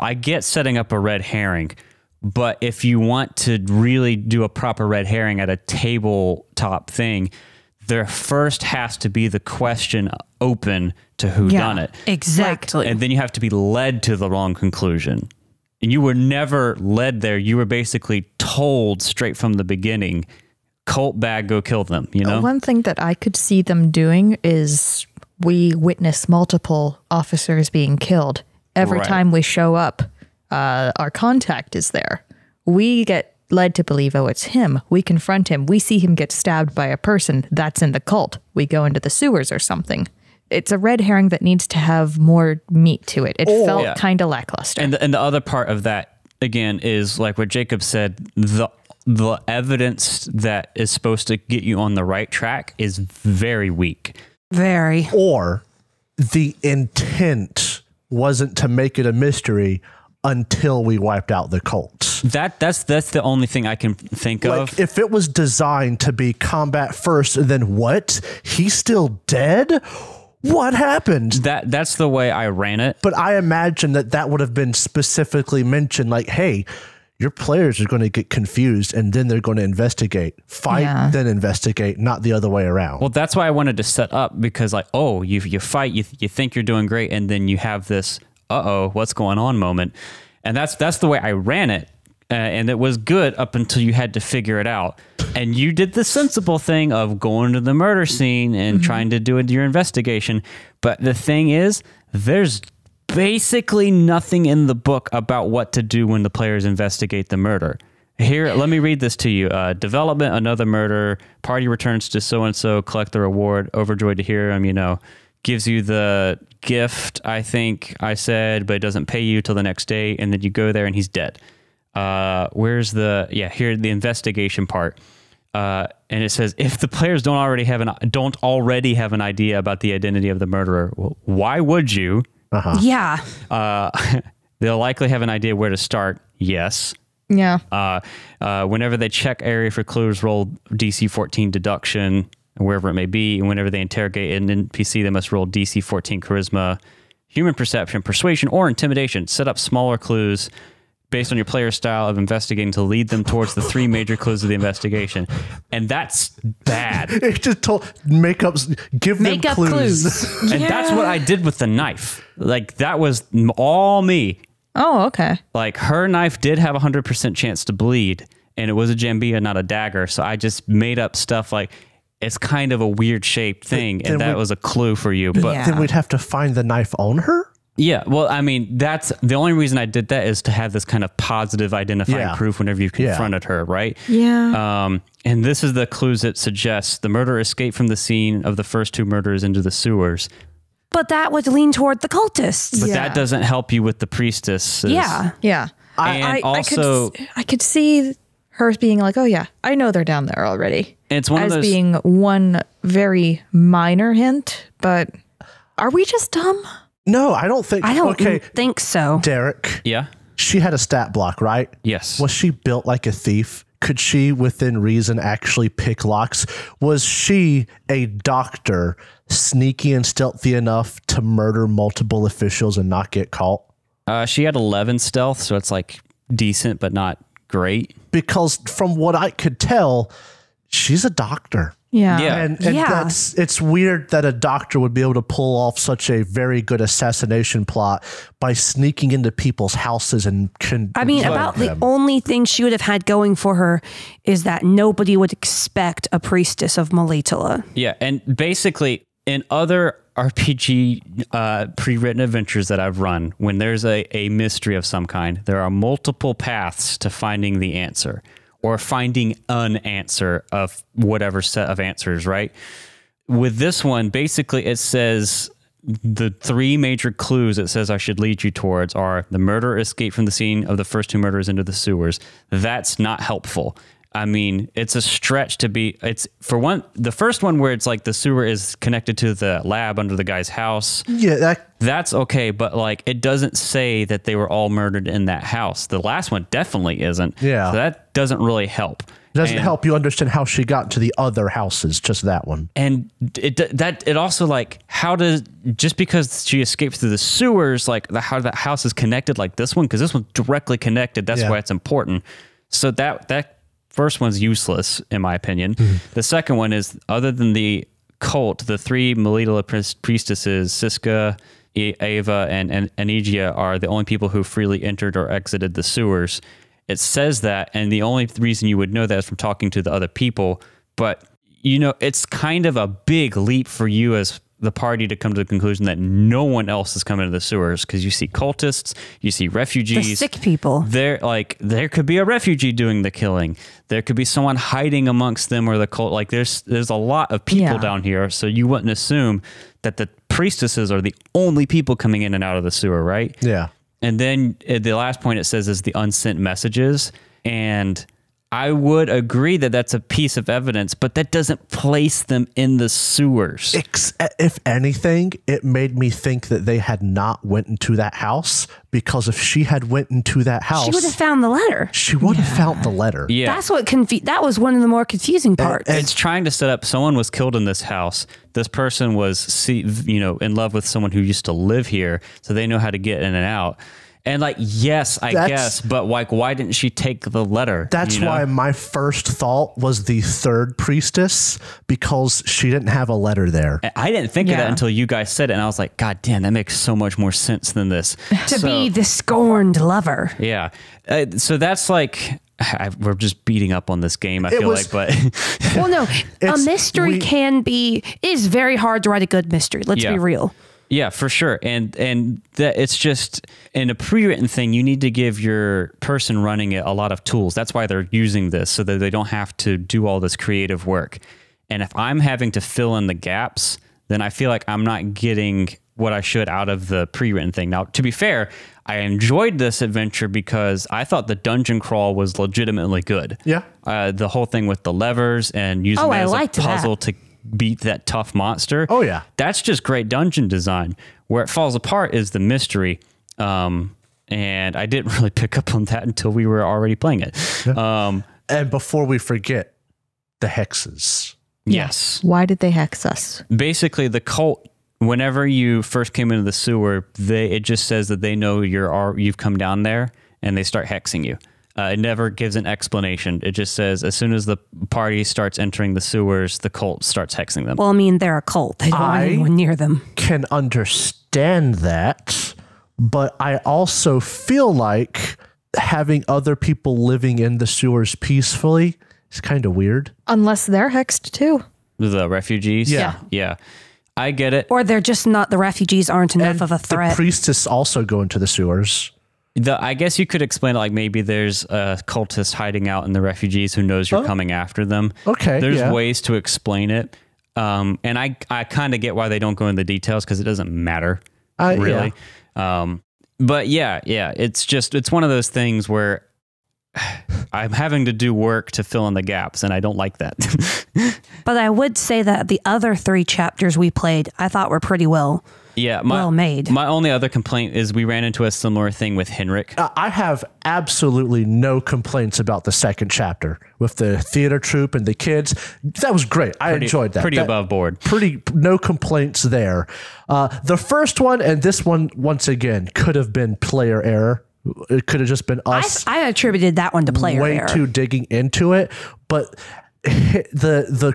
I get setting up a red herring, but if you want to really do a proper red herring at a tabletop thing, there first has to be the question open to who done it. Exactly. And then you have to be led to the wrong conclusion. And you were never led there. You were basically told straight from the beginning, cult bag, go kill them, you know? One thing that I could see them doing is we witness multiple officers being killed. Every time we show up, our contact is there. We get led to believe, oh, it's him. We confront him. We see him get stabbed by a person that's in the cult. We go into the sewers or something. It's a red herring that needs to have more meat to it. It felt kind of lackluster. And the other part of that, again, is like what Jacob said, the evidence that is supposed to get you on the right track is very weak. Very. Or the intent wasn't to make it a mystery until we wiped out the cults. That's the only thing I can think of. If it was designed to be combat first, then what? He's still dead? What happened? That's the way I ran it. But I imagine that would have been specifically mentioned, like, hey, your players are going to get confused and then they're going to investigate. Fight, then investigate, not the other way around. Well, that's why I wanted to set up, because like, oh, you fight, you think you're doing great, and then you have this, uh-oh, what's going on moment. And that's the way I ran it. And it was good up until you had to figure it out. And you did the sensible thing of going to the murder scene and trying to do your investigation. But the thing is, there's basically nothing in the book about what to do when the players investigate the murder. Here, let me read this to you. Development, another murder. Party returns to so-and-so, collect the reward. Overjoyed to hear him, gives you the gift, I think I said, but it doesn't pay you till the next day. And then you go there and he's dead. Where's the investigation part. And it says, if the players don't already have an idea about the identity of the murderer, well, why would you? Yeah. They'll likely have an idea where to start. Yes. Yeah. Whenever they check area for clues, roll DC 14 deduction, wherever it may be. And whenever they interrogate an NPC, they must roll DC 14 charisma, human perception, persuasion, or intimidation. Set up smaller clues based on your player's style of investigating to lead them towards the three major clues of the investigation. And that's bad. It just make up clues. And that's what I did with the knife. Like, that was all me. Oh, okay. Like, her knife did have 100% chance to bleed, and it was a jambia, not a dagger. So I just made up stuff like, it's kind of a weird shaped thing, and that was a clue for you. But then we'd have to find the knife on her? Yeah, well, I mean, that's the only reason I did that, is to have this kind of positive identifying proof whenever you confronted her, right? Yeah. And this is the clues it suggests. The murderer escaped from the scene of the first two murders into the sewers. But that would lean toward the cultists. But that doesn't help you with the priestess. Yeah. Yeah. And also, I could see her being like, oh yeah, I know they're down there already. It's one as of those, being one very minor hint, but are we just dumb? No, I don't think. I don't think so. Derek. Yeah. She had a stat block, right? Yes. Was she built like a thief? Could she, within reason, actually pick locks? Was she a doctor, sneaky and stealthy enough to murder multiple officials and not get caught? She had 11 stealth, so it's like decent, but not great. Because from what I could tell, she's a doctor. Yeah. And it's weird that a doctor would be able to pull off such a very good assassination plot by sneaking into people's houses and the only thing she would have had going for her is that nobody would expect a priestess of Melitele. Yeah, and basically in other RPG pre-written adventures that I've run, when there's a mystery of some kind, there are multiple paths to finding the answer, or finding an answer of whatever set of answers, right? With this one, basically it says the three major clues it says I should lead you towards are the murderer escaped from the scene of the first two murders into the sewers. That's not helpful. I mean, it's a stretch to be, it's for one, the first one where it's like the sewer is connected to the lab under the guy's house. Yeah, That's okay, but like it doesn't say that they were all murdered in that house. The last one definitely isn't. Yeah. So that doesn't really help. It doesn't help you understand how she got to the other houses, just that one. And it also like, just because she escaped through the sewers, like how that house is connected like this one, because this one's directly connected. That's why it's important. So that first one's useless, in my opinion. The second one is, other than the cult, the three Melita priestesses, Siska, Ava, and Anigia, are the only people who freely entered or exited the sewers. It says that, and the only reason you would know that is from talking to the other people. But, you know, it's kind of a big leap for you as the party to come to the conclusion that no one else is coming to the sewers, because you see cultists, you see refugees, The sick people. There could be a refugee doing the killing. There could be someone hiding amongst them, or the cult. Like there's a lot of people down here, so you wouldn't assume that the priestesses are the only people coming in and out of the sewer, right? Yeah. And then the last point it says is the unsent messages, and I would agree that that's a piece of evidence, but that doesn't place them in the sewers. If anything, it made me think that they had not went into that house, because if she had went into that house, She would have found the letter. She would have found the letter. Yeah. That's what that was one of the more confusing parts. It's trying to set up someone was killed in this house. This person was, in love with someone who used to live here, so they know how to get in and out. And like, yes, I guess, but like, why didn't she take the letter? That's why my first thought was the third priestess, because she didn't have a letter there. I didn't think of that until you guys said it, and I was like, God damn, that makes so much more sense than this. To be the scorned lover. Yeah. So that's like, we're just beating up on this game, I feel like, but... Well, no, a mystery is very hard to write a good mystery. Let's be real. Yeah, for sure. And that it's just, in a pre-written thing, you need to give your person running it a lot of tools. That's why they're using this, so that they don't have to do all this creative work. And if I'm having to fill in the gaps, then I feel like I'm not getting what I should out of the pre-written thing. Now, to be fair, I enjoyed this adventure because I thought the dungeon crawl was legitimately good. Yeah. The whole thing with the levers and using it as a puzzle to beat that tough monster. Oh yeah, that's just great dungeon design. Where it falls apart is the mystery, and I didn't really pick up on that until we were already playing it. And before we forget, the hexes. Yes. Why did they hex us? Basically, the cult, whenever you first came into the sewer, it just says that they know you've come down there, and they start hexing you. It never gives an explanation. It just says as soon as the party starts entering the sewers, the cult starts hexing them. Well, I mean, they're a cult. They don't want anyone near them. Can understand that, but I also feel like having other people living in the sewers peacefully is kind of weird. Unless they're hexed too. The refugees? Yeah. I get it. Or they're just not, the refugees aren't enough of a threat. The priestess also go into the sewers. I guess you could explain it like maybe there's a cultist hiding out in the refugees who knows you're coming after them. Okay. There's ways to explain it. And I kind of get why they don't go into the details, because it doesn't matter, really. Yeah. But yeah, it's one of those things where I'm having to do work to fill in the gaps, and I don't like that. But I would say that the other 3 chapters we played, I thought were pretty well made. My only other complaint is we ran into a similar thing with Henrik. I have absolutely no complaints about the second chapter with the theater troupe and the kids. That was great. I enjoyed that. Pretty above board. No complaints there. The first one and this one, once again, could have been player error. It could have just been us. I attributed that one to player error. Way too digging into it, but the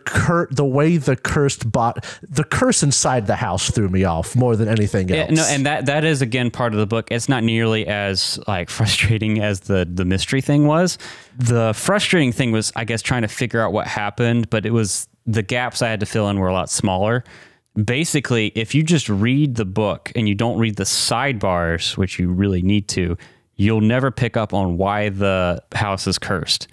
curse inside the house threw me off more than anything else. Yeah, no, and that is again part of the book. It's not nearly as like frustrating as the mystery thing was. The frustrating thing was, I guess, trying to figure out what happened, but it was the gaps I had to fill in were a lot smaller. Basically, if you just read the book and you don't read the sidebars, which you really need to, you'll never pick up on why the house is cursed.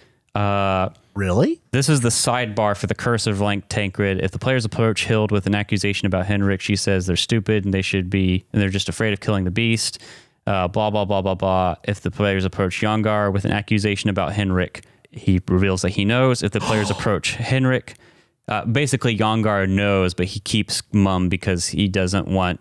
Really? This is the sidebar for the curse of Lank Tancred. If the players approach Hild with an accusation about Henrik, she says they're stupid and they're just afraid of killing the beast. Blah, blah, blah, blah, blah. If the players approach Yongar with an accusation about Henrik, he reveals that he knows if the players approach Henrik. Basically, Yongar knows, but he keeps mum because he doesn't want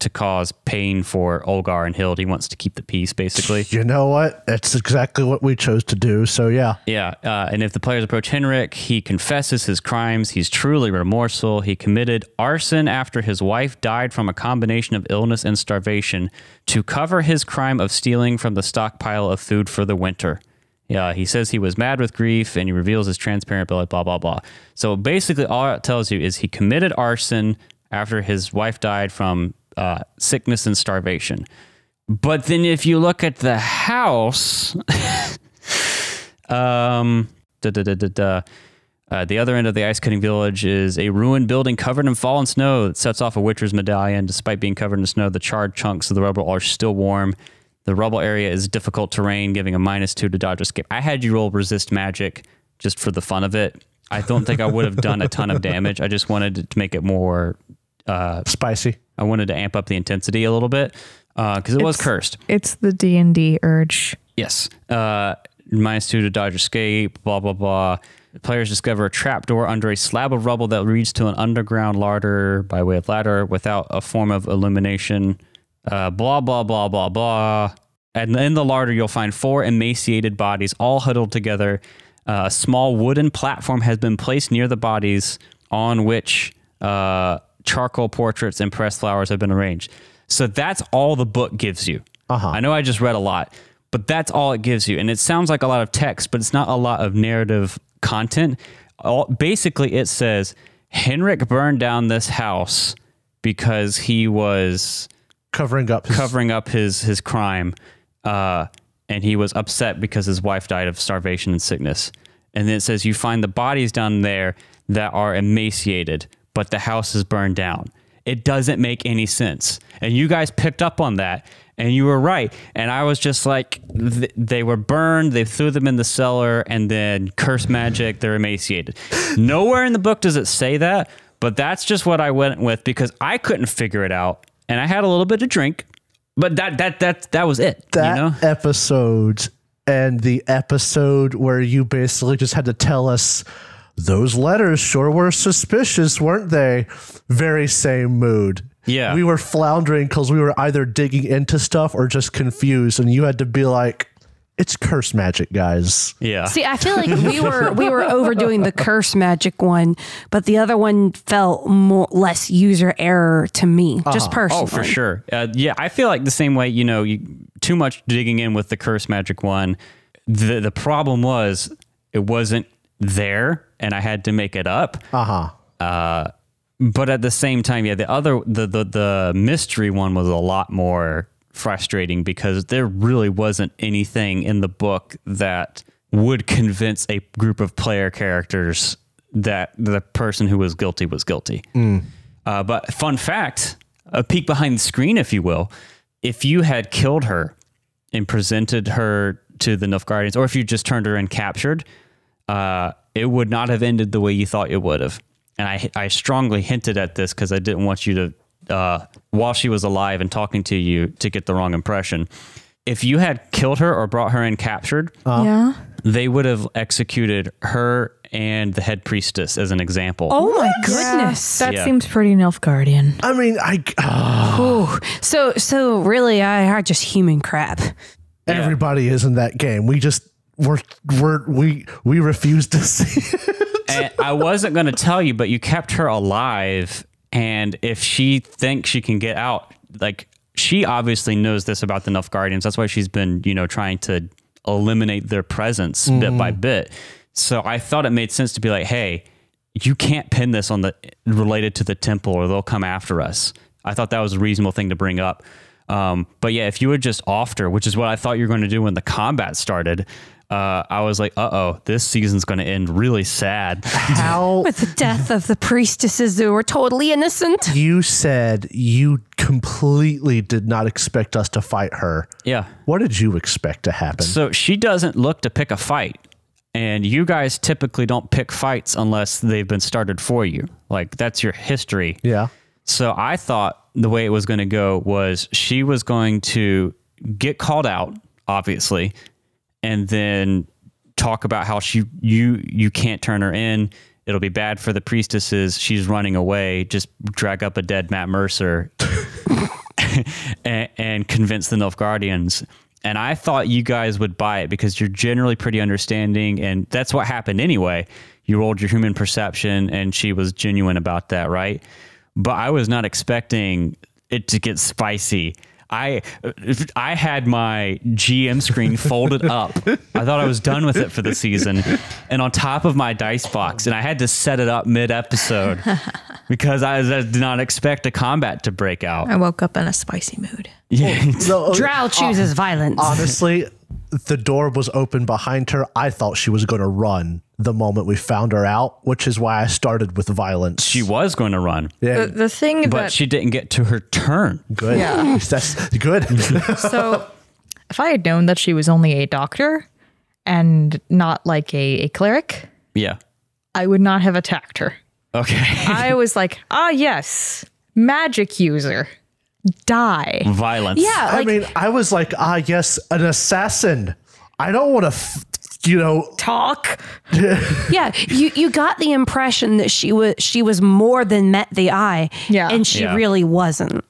to cause pain for Olgar and Hild. He wants to keep the peace, basically. You know what? That's exactly what we chose to do. So, yeah. Yeah. And if the players approach Henrik, he confesses his crimes. He's truly remorseful. He committed arson after his wife died from a combination of illness and starvation to cover his crime of stealing from the stockpile of food for the winter. Yeah, he says he was mad with grief, and he reveals his transparent blah, blah, blah, blah. So basically all it tells you is he committed arson after his wife died from sickness and starvation. But then if you look at the house, the other end of the ice cutting village is a ruined building covered in fallen snow that sets off a Witcher's medallion. Despite being covered in snow, the charred chunks of the rubble are still warm. The rubble area is difficult terrain, giving a -2 to dodge escape. I had you roll resist magic just for the fun of it. I don't think I would have done a ton of damage. I just wanted to make it more spicy. I wanted to amp up the intensity a little bit because it was cursed. It's the D&D urge. Yes. -2 to dodge escape, blah, blah, blah. The players discover a trapdoor under a slab of rubble that leads to an underground larder by way of ladder without a form of illumination. Blah, blah, blah, blah, blah. And in the larder, you'll find 4 emaciated bodies all huddled together. A small wooden platform has been placed near the bodies on which charcoal portraits and pressed flowers have been arranged. So that's all the book gives you. I know I just read a lot, but that's all it gives you. And it sounds like a lot of text, but it's not a lot of narrative content. Basically, it says Henrik burned down this house because he was covering up his crime, and he was upset because his wife died of starvation and sickness. And then it says you find the bodies down there that are emaciated, but the house is burned down. It doesn't make any sense. And you guys picked up on that, and you were right. And I was just like, they were burned, they threw them in the cellar, and then curse magic, they're emaciated. Nowhere in the book does it say that, but that's just what I went with because I couldn't figure it out. And I had a little bit of drink, but that was it. That episode and the episode where you basically just had to tell us those letters sure were suspicious, weren't they? Very same mood. Yeah. We were floundering because we were either digging into stuff or just confused. And you had to be like, it's curse magic, guys. Yeah. See, I feel like we were overdoing the curse magic one, but the other one felt less user error to me, just personally. Oh, for sure. Yeah, I feel like the same way. Too much digging in with the curse magic one. The problem was it wasn't there, and I had to make it up. But at the same time, yeah, the mystery one was a lot more frustrating because there really wasn't anything in the book that would convince a group of player characters that the person who was guilty was guilty. But fun fact, a peek behind the screen, if you will, if you had killed her and presented her to the Nilfgaardians, or if you just turned her and captured, it would not have ended the way you thought it would have. And I strongly hinted at this because I didn't want you to while she was alive and talking to you to get the wrong impression. If you had killed her or brought her in captured, they would have executed her and the head priestess as an example. Oh my goodness. That seems pretty Nilfgaardian. I mean, So really, I just human crap. Everybody is in that game. We just we refuse to see it. And I wasn't going to tell you, but you kept her alive. And if she thinks she can get out, like she obviously knows this about the Nilfgaardians. That's why she's been, trying to eliminate their presence bit by bit. So I thought it made sense to be like, hey, you can't pin this on related to the temple or they'll come after us. I thought that was a reasonable thing to bring up. But yeah, if you had just offed her, which is what I thought you were going to do when the combat started, I was like, uh-oh, this season's going to end really sad. How? With the death of the priestesses who were totally innocent. You said you completely did not expect us to fight her. Yeah. What did you expect to happen? So she doesn't look to pick a fight. And you guys typically don't pick fights unless they've been started for you. Like, that's your history. Yeah. So I thought the way it was going to go was she was going to get called out, obviously, and then talk about how you can't turn her in. It'll be bad for the priestesses. She's running away. Just drag up a dead Matt Mercer and convince the Nilfgaardians. And I thought you guys would buy it because you're generally pretty understanding, and that's what happened anyway. You rolled your human perception, and she was genuine about that, right? But I was not expecting it to get spicy. I had my GM screen folded up. I thought I was done with it for the season, and on top of my dice box, and I had to set it up mid-episode because I did not expect a combat to break out. I woke up in a spicy mood. Yeah. Drow chooses violence. Honestly, the door was open behind her. I thought she was going to run the moment we found her out, which is why I started with violence. She was going to run. Yeah, The thing But that she didn't get to her turn. good. Yeah. That's good. so if I had known that she was only a doctor and not like a cleric, Yeah. I would not have attacked her. Okay. I was like, yes, magic user, die. Violence. Yeah, I mean, I was like, yes, an assassin. I don't want to, Talk. yeah. You got the impression that she was more than met the eye. Yeah. And she Yeah. really wasn't.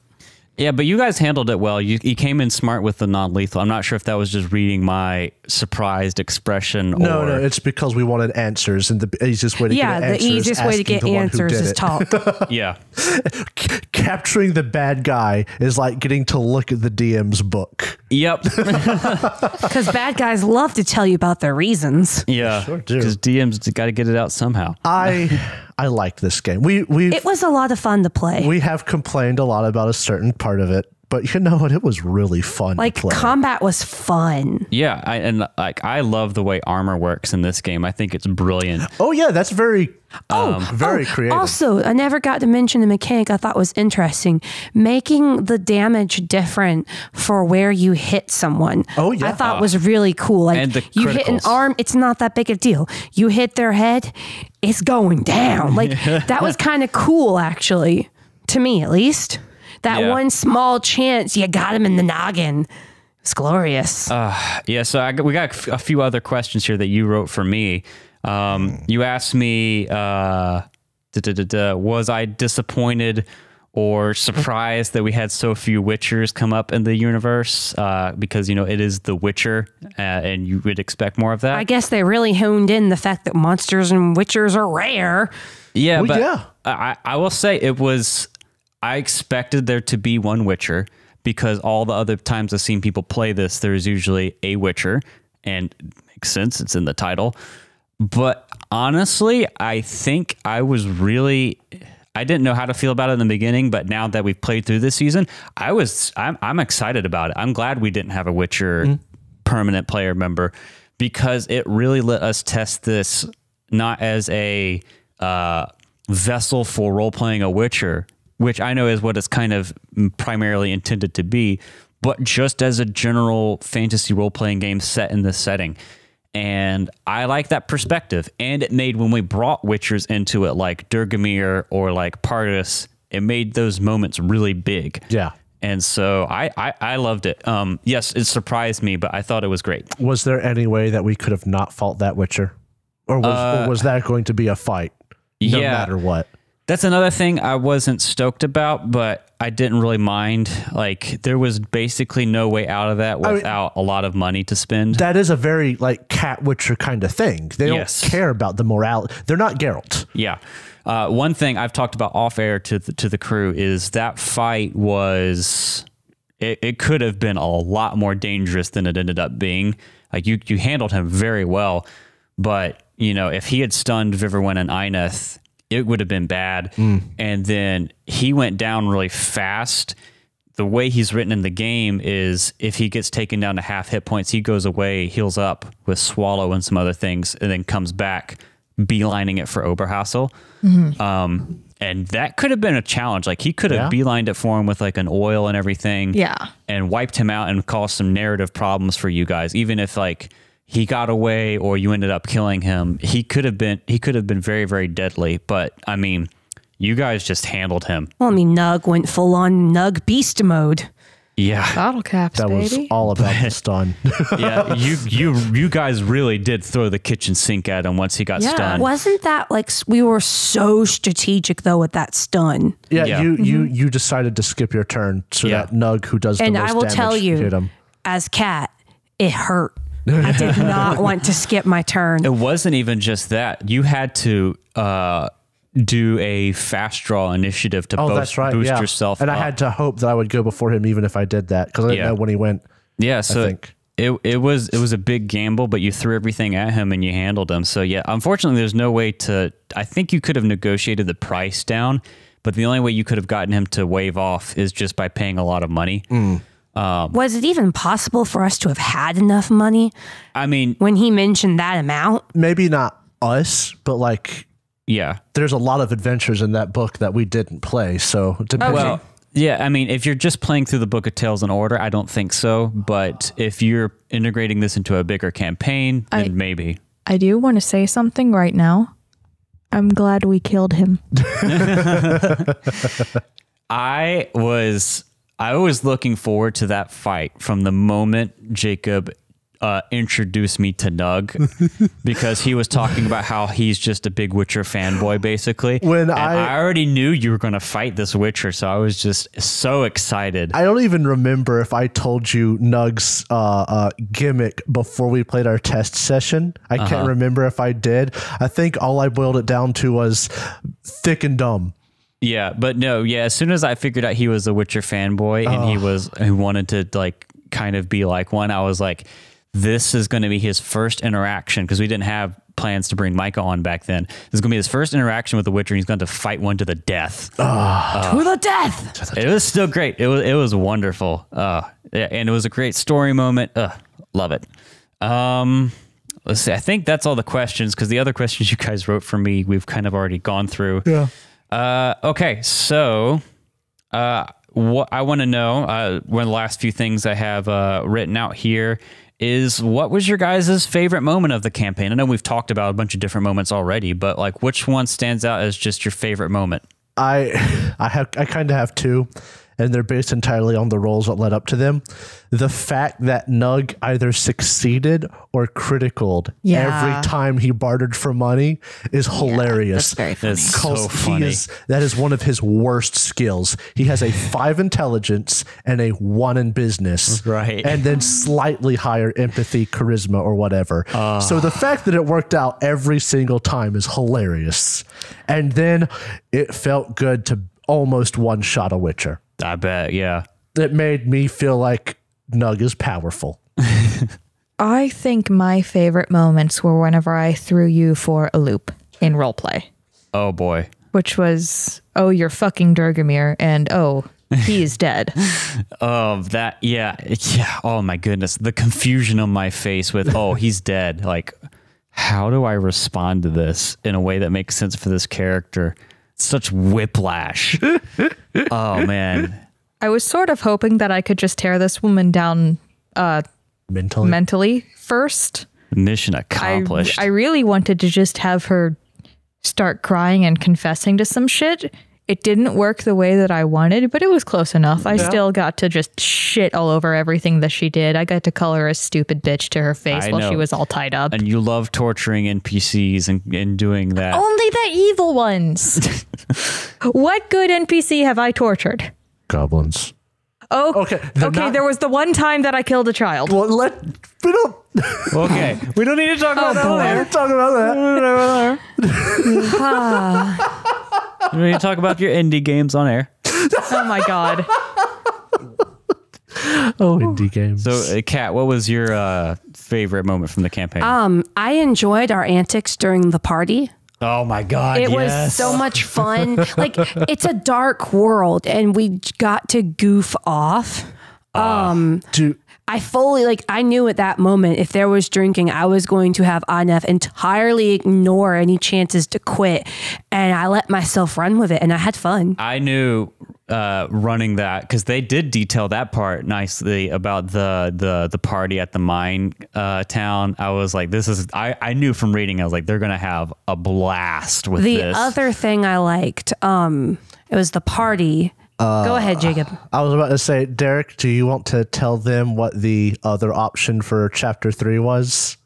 Yeah, but you guys handled it well. You came in smart with the non-lethal. I'm not sure if that was just reading my surprised expression. No, it's because we wanted answers, and the easiest way to Yeah, get the answers, easiest way to asking get the one who answers did is it. talk. Yeah. Capturing the bad guy is like getting to look at the DM's book. Yep. Because bad guys love to tell you about their reasons. Yeah. Sure do. Because DM's got to get it out somehow. I liked this game. We It was a lot of fun to play. we have complained a lot about a certain part of it, but you know what? It was really fun Like to play. combat was fun. Yeah, I love the way armor works in this game. I think it's brilliant. Oh yeah, that's very very creative. Also, I never got to mention the mechanic I thought was interesting. Making the damage different for where you hit someone. Oh, yeah. I thought was really cool. Like And the you hit an criticals. arm, it's not that big a deal. You hit their head, it's going down. Like that was kind of cool actually. To me at least. That Yeah. one small chance you got him in the noggin. It's glorious. Yeah, so we got a few other questions here that you wrote for me. You asked me, was I disappointed or surprised that we had so few Witchers come up in the universe? Because, it is The Witcher, and you would expect more of that. I guess they really honed in the fact that monsters and witchers are rare. Yeah, Well, but yeah. I will say I expected there to be one Witcher because all the other times I've seen people play this, there's usually a Witcher, and it makes sense, it's in the title. But honestly, I think I didn't know how to feel about it in the beginning, but now that we've played through this season, I'm excited about it. I'm glad we didn't have a Witcher permanent player member because it really let us test this not as a vessel for role-playing a Witcher, which I know is what it's kind of primarily intended to be, but just as a general fantasy role-playing game set in this setting. And I like that perspective. And it made, when we brought Witchers into it, like Durgamir or like Pardus, it made those moments really big. Yeah. And so I loved it. Yes, it surprised me, but I thought it was great. Was there any way that we could have not fought that Witcher? Or was that going to be a fight? No Yeah. matter what. That's another thing I wasn't stoked about, but I didn't really mind. Like, there was basically no way out of that without a lot of money to spend. That is a very like Cat Witcher kind of thing. They Yes. don't care about the morality. They're not Geralt. Yeah. One thing I've talked about off air to the crew is that fight was, it could have been a lot more dangerous than it ended up being. Like, you handled him very well, but if he had stunned Viverwin and Ineth, it would have been bad. And then he went down really fast. The way he's written in the game is if he gets taken down to half hit points, he goes away, heals up with Swallow and some other things, and then comes back, beelining it for Oberhassel. And that could have been a challenge. Like, he could have beelined it for him with like an oil and everything. Yeah. And wiped him out and caused some narrative problems for you guys. Even if like he got away or you ended up killing him, he could have been very, very deadly. But I mean, you guys just handled him. Well, I mean, Nug went full on Nug beast mode. Yeah. Bottle caps, That was baby. all about the stun. Yeah. You guys really did throw the kitchen sink at him once he got stunned. Wasn't that like we were so strategic though with that stun? Yeah, Yeah. you decided to skip your turn so Yeah. that Nug, who does the And most I will damage, tell hit you, him. as Cat, it hurt. I did not want to skip my turn. It wasn't even just that. You had to do a fast draw initiative to That's right. boost Yeah. yourself And up. I had to hope that I would go before him, even if I did that, because I didn't know when he went. Yeah, so think. it was a big gamble, but you threw everything at him and you handled him. So yeah, unfortunately, there's no way to. I think you could have negotiated the price down, but the only way you could have gotten him to waive off is just by paying a lot of money. Was it even possible for us to have had enough money I mean, when he mentioned that amount? Maybe not us, but like yeah. there's a lot of adventures in that book that we didn't play. So depending. Well, yeah, I mean, if you're just playing through the Book of Tales in order, I don't think so. But if you're integrating this into a bigger campaign, then maybe. I do want to say something right now. I'm glad we killed him. I was looking forward to that fight from the moment Jacob introduced me to Nug, because he was talking about how he's just a big Witcher fanboy, basically. When and I already knew you were going to fight this Witcher, so I was just so excited. I don't even remember if I told you Nug's gimmick before we played our test session. I can't remember if I did. I think all I boiled it down to was thick and dumb. Yeah, but no, yeah. As soon as I figured out he was a Witcher fanboy and he wanted to like kind of be like one, I was like, this is going to be his first interaction, because we didn't have plans to bring Micah on back then. This is going to be his first interaction with the Witcher. And he's going to fight one to the death. To the death! It was still great. It was wonderful. Yeah, and it was a great story moment. Love it. Let's see. I think that's all the questions, because the other questions you guys wrote for me, we've kind of already gone through. Yeah. Okay, so what I want to know, one of the last few things I have written out here is, what was your guys' favorite moment of the campaign? I know we've talked about a bunch of different moments already, but like, which one stands out as just your favorite moment? I kind of have two, and they're based entirely on the roles that led up to them. The fact that Nug either succeeded or criticaled every time he bartered for money is hilarious. That's very funny. It's so funny. That is one of his worst skills. He has a 5 intelligence and a 1 in business. Right. And then slightly higher empathy, charisma, or whatever. So the fact that it worked out every single time is hilarious. And then it felt good to almost one-shot a Witcher. I bet, yeah. That made me feel like Nug is powerful. I think my favorite moments were whenever I threw you for a loop in roleplay, Oh boy. which was, oh, you're fucking Durgamir, and oh, he is dead. That, yeah. Oh my goodness. The confusion on my face with, oh, he's dead. Like, how do I respond to this in a way that makes sense for this character? Such whiplash. Oh man. I was sort of hoping that I could just tear this woman down mentally first. Mission accomplished. I really wanted to just have her start crying and confessing to some shit. It didn't work the way that I wanted, but it was close enough. I still got to just shit all over everything that she did. I got to call her a stupid bitch to her face while she was all tied up. And you love torturing NPCs and doing that. Only the evil ones. What good NPC have I tortured? Goblins. Oh, Okay, there was the one time that I killed a child. Well, we don't. Okay. We don't need to talk about that. We don't talk about that. We need to talk about your indie games on air. Oh my God. Oh, indie games. So, Kat, what was your favorite moment from the campaign? I enjoyed our antics during the party. Oh my God. It was so much fun. Like, it's a dark world and we got to goof off. Dude, I fully, like, I knew at that moment, if there was drinking, I was going to have Anef entirely ignore any chances to quit. And I let myself run with it and I had fun. I knew running that, because they did detail that part nicely about the party at the mine town. I was like, I knew from reading, I was like, they're going to have a blast with The this. other thing I liked, it was the party. Go ahead, Jacob. I was about to say, Derek, do you want to tell them what the other option for chapter 3 was?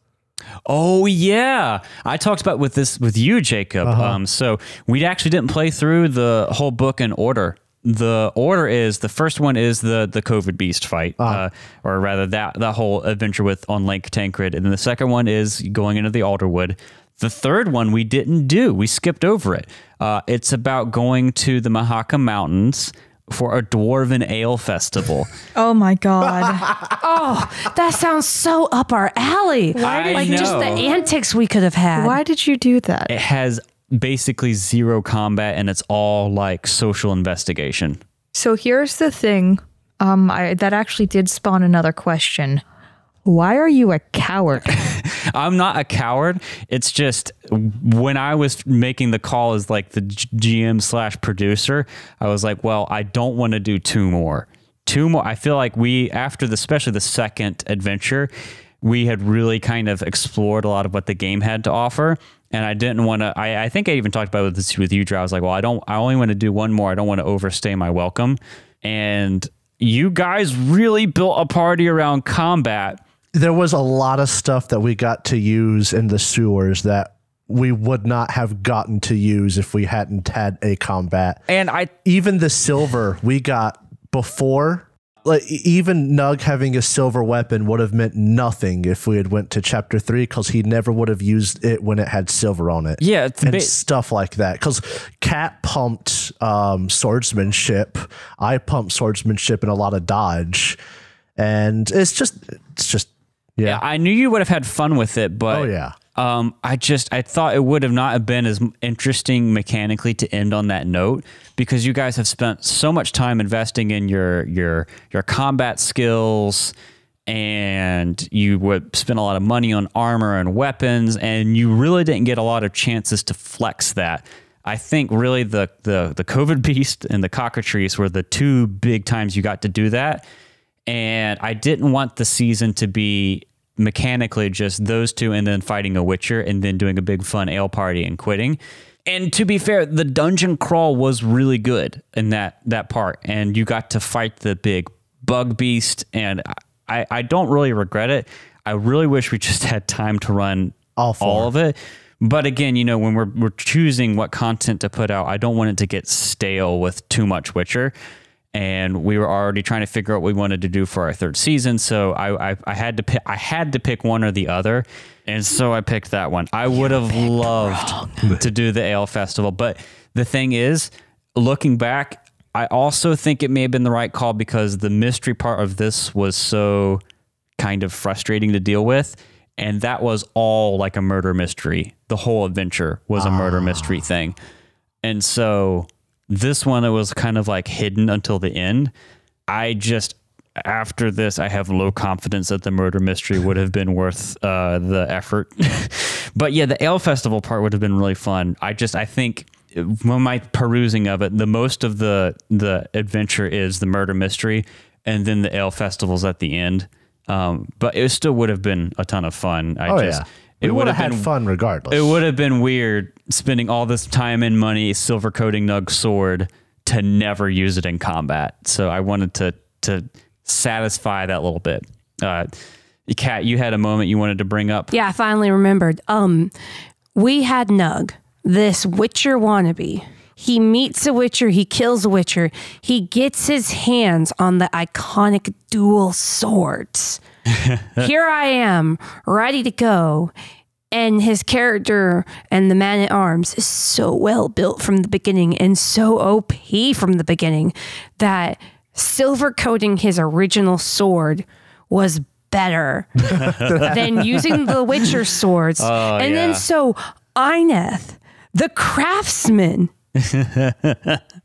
Oh yeah, I talked about with you, Jacob. So we actually didn't play through the whole book in order. The order is the first one is the COVID beast fight, or rather that whole adventure on Lake Tancred, and then the second one is going into the Alderwood. The third one we didn't do; we skipped over it. It's about going to the Mahaka Mountains for a dwarven ale festival. Oh my God. Oh, that sounds so up our alley. Just the antics we could have had. Why did you do that? It has basically zero combat, and it's all like social investigation. So here's the thing. That actually did spawn another question. Why are you a coward? I'm not a coward. It's just when I was making the call as like the GM/producer, I was like, well, I don't want to do two more. I feel like especially the second adventure, we had really kind of explored a lot of what the game had to offer. And I didn't want to, I think I even talked about this with you, Drew. I was like, well, I only want to do one more. I don't want to overstay my welcome. And you guys really built a party around combat. There was a lot of stuff that we got to use in the sewers that we would not have gotten to use if we hadn't had a combat. And even the silver we got before, like even Nug having a silver weapon would have meant nothing if we had went to chapter 3, because he never would have used it when it had silver on it. Yeah, and stuff like that. Because Cat pumped swordsmanship, I pumped swordsmanship and a lot of dodge, and it's just. Yeah, I knew you would have had fun with it, but I thought it would have not have been as interesting mechanically to end on that note, because you guys have spent so much time investing in your combat skills, and you would spend a lot of money on armor and weapons, and you really didn't get a lot of chances to flex that. I think really the COVID beast and the cockatrice were the two big times you got to do that. And I didn't want the season to be mechanically just those two and then fighting a Witcher and then doing a big fun ale party and quitting. And to be fair, the dungeon crawl was really good in that part. And you got to fight the big bug beast. And I don't really regret it. I really wish we just had time to run all of it. But again, when we're choosing what content to put out, I don't want it to get stale with too much Witcher. And we were already trying to figure out what we wanted to do for our third season, so I had to pick one or the other, and so I picked that one. I would have loved to do the Ale Festival, but the thing is, looking back, I also think it may have been the right call, because the mystery part of this was so kind of frustrating to deal with, and that was all like a murder mystery. The whole adventure was a murder mystery thing, and so. This one, it was kind of like hidden until the end. After this, I have low confidence that the murder mystery would have been worth the effort. But yeah, the Ale Festival part would have been really fun. I think when my perusing of it, the most of the adventure is the murder mystery, and then the Ale Festival's at the end. But it still would have been a ton of fun. We would have had fun regardless. It would have been weird spending all this time and money silver coating Nug's sword to never use it in combat. So I wanted to satisfy that little bit. Kat, you had a moment you wanted to bring up. Yeah, I finally remembered. We had Nug, this Witcher wannabe. He meets a Witcher, he kills a Witcher, he gets his hands on the iconic dual swords. Here I am, ready to go. And his character and the man-at-arms is so well built from the beginning and so OP from the beginning that silver coating his original sword was better than using the Witcher swords. Then so Ineth, the craftsman,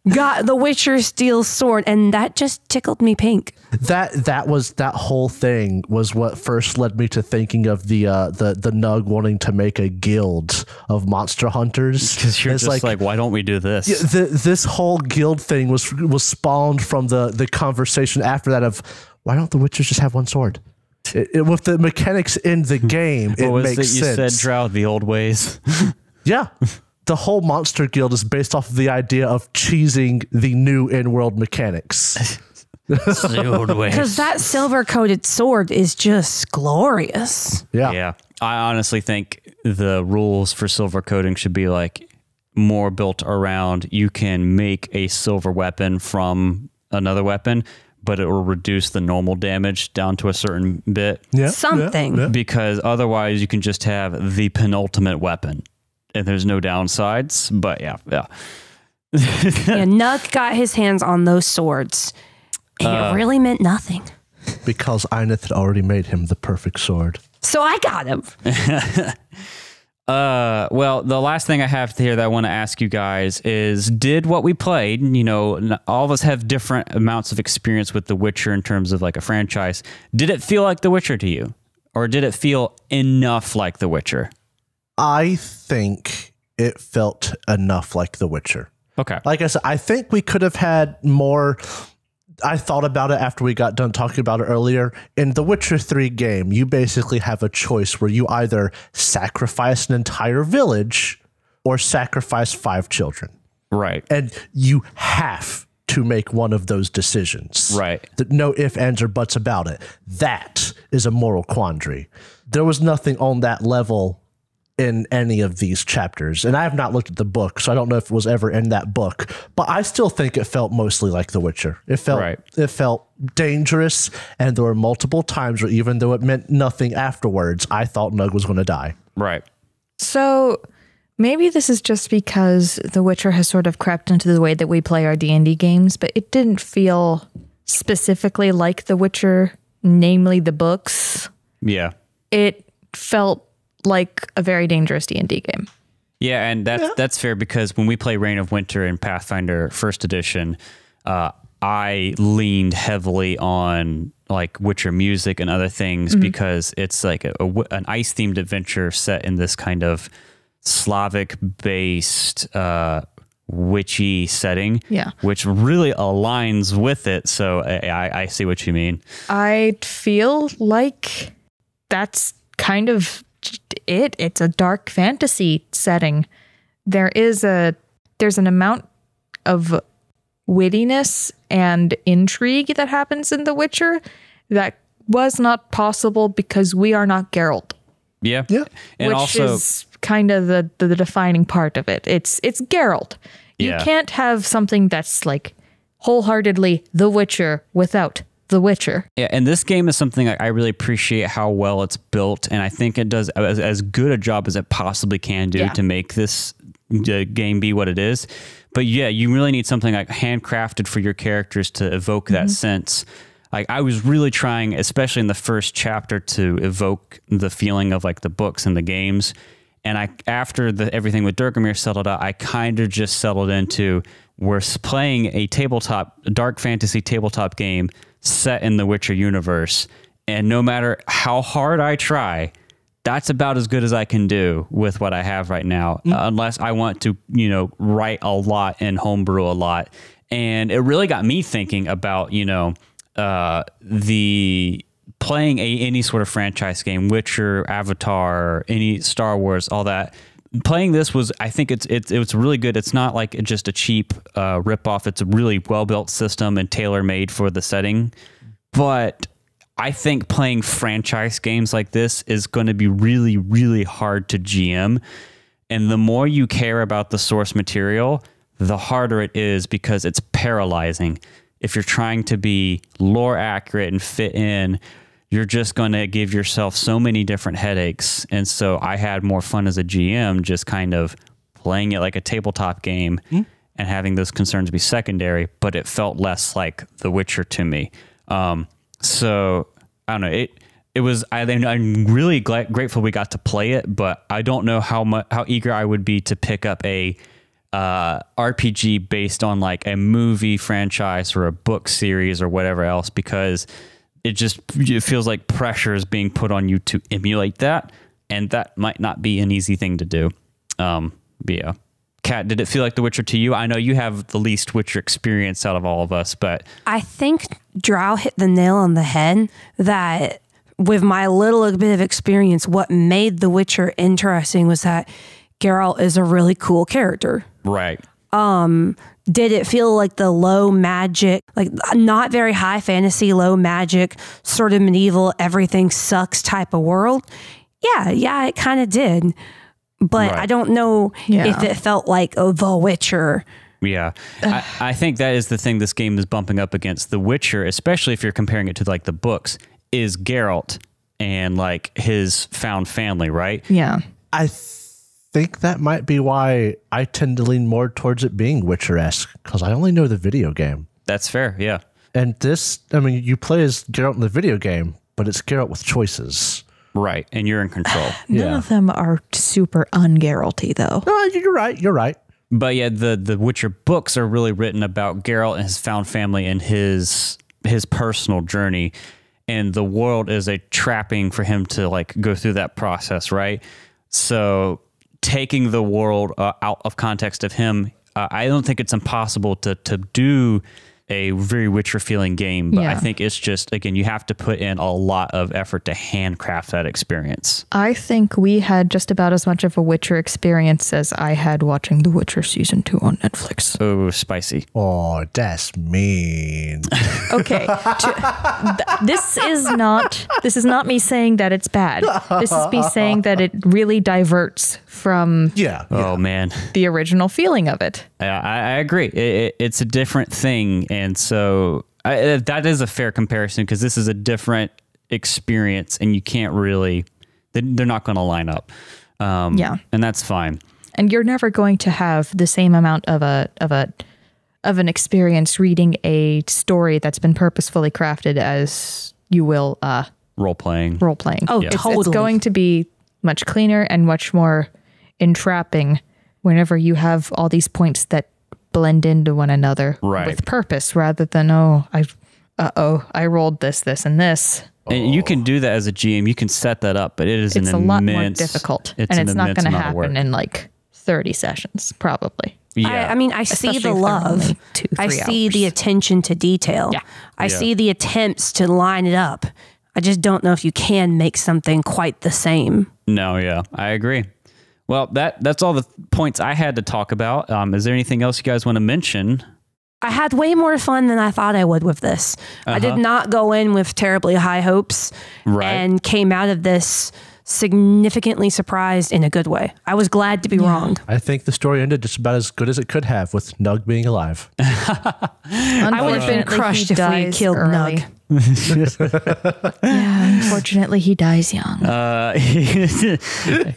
got the Witcher steel sword, and that just tickled me pink. That whole thing was what first led me to thinking of the Nug wanting to make a guild of monster hunters. Because you're just like, why don't we do this? Yeah, this whole guild thing was spawned from the conversation after that of, why don't the Witchers just have one sword? With the mechanics in the game, it makes sense. You said, Drow, the old ways. Yeah. the whole Monster Guild is based off of the idea of cheesing the new in-world mechanics. Because that silver-coated sword is just glorious. Yeah. I honestly think the rules for silver coating should be like more built around you can make a silver weapon from another weapon, but it will reduce the normal damage down to a certain bit. Yeah. Something. Yeah. Because otherwise you can just have the penultimate weapon and there's no downsides. But yeah. Nuck got his hands on those swords. And it really meant nothing. Because Eineth had already made him the perfect sword. So I got him. Well, the last thing I have here that I want to ask you guys is, did what we played, all of us have different amounts of experience with The Witcher in terms of like a franchise. Did it feel like The Witcher to you? Or did it feel enough like The Witcher? I think it felt enough like The Witcher. Okay. Like I said, I think we could have had more. I thought about it after we got done talking about it earlier. In the Witcher 3 game, you basically have a choice where you either sacrifice an entire village or sacrifice 5 children. Right. And you have to make one of those decisions. Right. No ifs, ands, or buts about it. That is a moral quandary. There was nothing on that level in any of these chapters. And I have not looked at the book, so I don't know if it was ever in that book. But I still think it felt mostly like The Witcher. It felt dangerous, and there were multiple times where even though it meant nothing afterwards, I thought Nug was going to die. Right. So maybe this is just because The Witcher has sort of crept into the way that we play our D&D games, but it didn't feel specifically like The Witcher, namely the books. Yeah. It felt like a very dangerous D&D game. Yeah, and that's fair, because when we play Reign of Winter in Pathfinder First Edition, I leaned heavily on like Witcher music and other things because it's like an ice-themed adventure set in this kind of Slavic-based witchy setting, which really aligns with it. So I see what you mean. I feel like that's kind of it's a dark fantasy setting. There's an amount of wittiness and intrigue that happens in The Witcher that was not possible because we are not Geralt. Yeah. And which also is kind of the defining part of it. It's Geralt. You can't have something that's like wholeheartedly The Witcher without The Witcher. Yeah, and this game is something I really appreciate how well it's built, and I think it does as good a job as it possibly can do to make this game be what it is. But yeah, you really need something like handcrafted for your characters to evoke that sense. Like I was really trying, especially in the first chapter, to evoke the feeling of like the books and the games. And after everything with Durgamir settled out, I kind of just settled into we're playing a dark fantasy tabletop game set in the Witcher universe, and no matter how hard I try, that's about as good as I can do with what I have right now, unless I want to, write a lot and homebrew a lot. And it really got me thinking about, the playing any sort of franchise game, Witcher, Avatar, any Star Wars, all that. Playing this I think it's really good. It's not like just a cheap ripoff. It's a really well-built system and tailor-made for the setting. But I think playing franchise games like this is going to be really, really hard to GM. And the more you care about the source material, the harder it is because it's paralyzing. If you're trying to be lore accurate and fit in, you're just going to give yourself so many different headaches. And so I had more fun as a GM just kind of playing it like a tabletop game and having those concerns be secondary, but it felt less like The Witcher to me. So I don't know. I'm really grateful we got to play it, but I don't know how eager I would be to pick up a RPG based on like a movie franchise or a book series or whatever else, because it feels like pressure is being put on you to emulate that, and that might not be an easy thing to do. Yeah. Kat, did it feel like The Witcher to you? I know you have the least Witcher experience out of all of us, but I think Drow hit the nail on the head that with my little bit of experience, what made The Witcher interesting was that Geralt is a really cool character. Right. Did it feel like the low magic, like not very high fantasy, low magic, sort of medieval, everything sucks type of world? Yeah, it kind of did. But Right. I don't know if it felt like The Witcher. Yeah. I think that is the thing this game is bumping up against. The Witcher, especially if you're comparing it to like the books, is Geralt and like his found family, right? Yeah. I think that might be why I tend to lean more towards it being Witcher-esque, because I only know the video game. That's fair. Yeah. And this, I mean, you play as Geralt in the video game, but it's Geralt with choices. Right. And you're in control. None of them are super un-Geralty, though. No, you're right. But yeah, the Witcher books are really written about Geralt and his found family and his personal journey. And the world is a trapping for him to like go through that process, right? So taking the world out of context of him, I don't think it's impossible to do a very Witcher feeling game, but I think it's just, again, you have to put in a lot of effort to handcraft that experience. I think we had just about as much of a Witcher experience as I had watching The Witcher Season 2 on Netflix. Oh, spicy. Oh, that's mean. Okay. This is not me saying that it's bad. This is me saying that it really diverts from Oh, man. the original feeling of it. I agree. It's a different thing. And so that is a fair comparison because this is a different experience and you can't really, they're not going to line up. And that's fine. And you're never going to have the same amount of an experience reading a story that's been purposefully crafted as you will Role playing. Oh, totally. It's going to be much cleaner and much more entrapping whenever you have all these points that blend into one another with purpose rather than, I rolled this, and this. And you can do that as a GM. You can set that up, but it's a lot more difficult. And it's not going to happen in like 30 sessions, probably. Yeah. I mean, I see Especially the if they're love. only 2-3 I see hours. the attention to detail. Yeah. I see the attempts to line it up. I just don't know if you can make something quite the same. No, yeah, I agree. Well, that's all the points I had to talk about. Is there anything else you guys want to mention? I had way more fun than I thought I would with this. I did not go in with terribly high hopes and came out of this significantly surprised in a good way. I was glad to be wrong. I think the story ended just about as good as it could have with Nug being alive. I would have been crushed if we had killed Nug. Unfortunately, he dies young.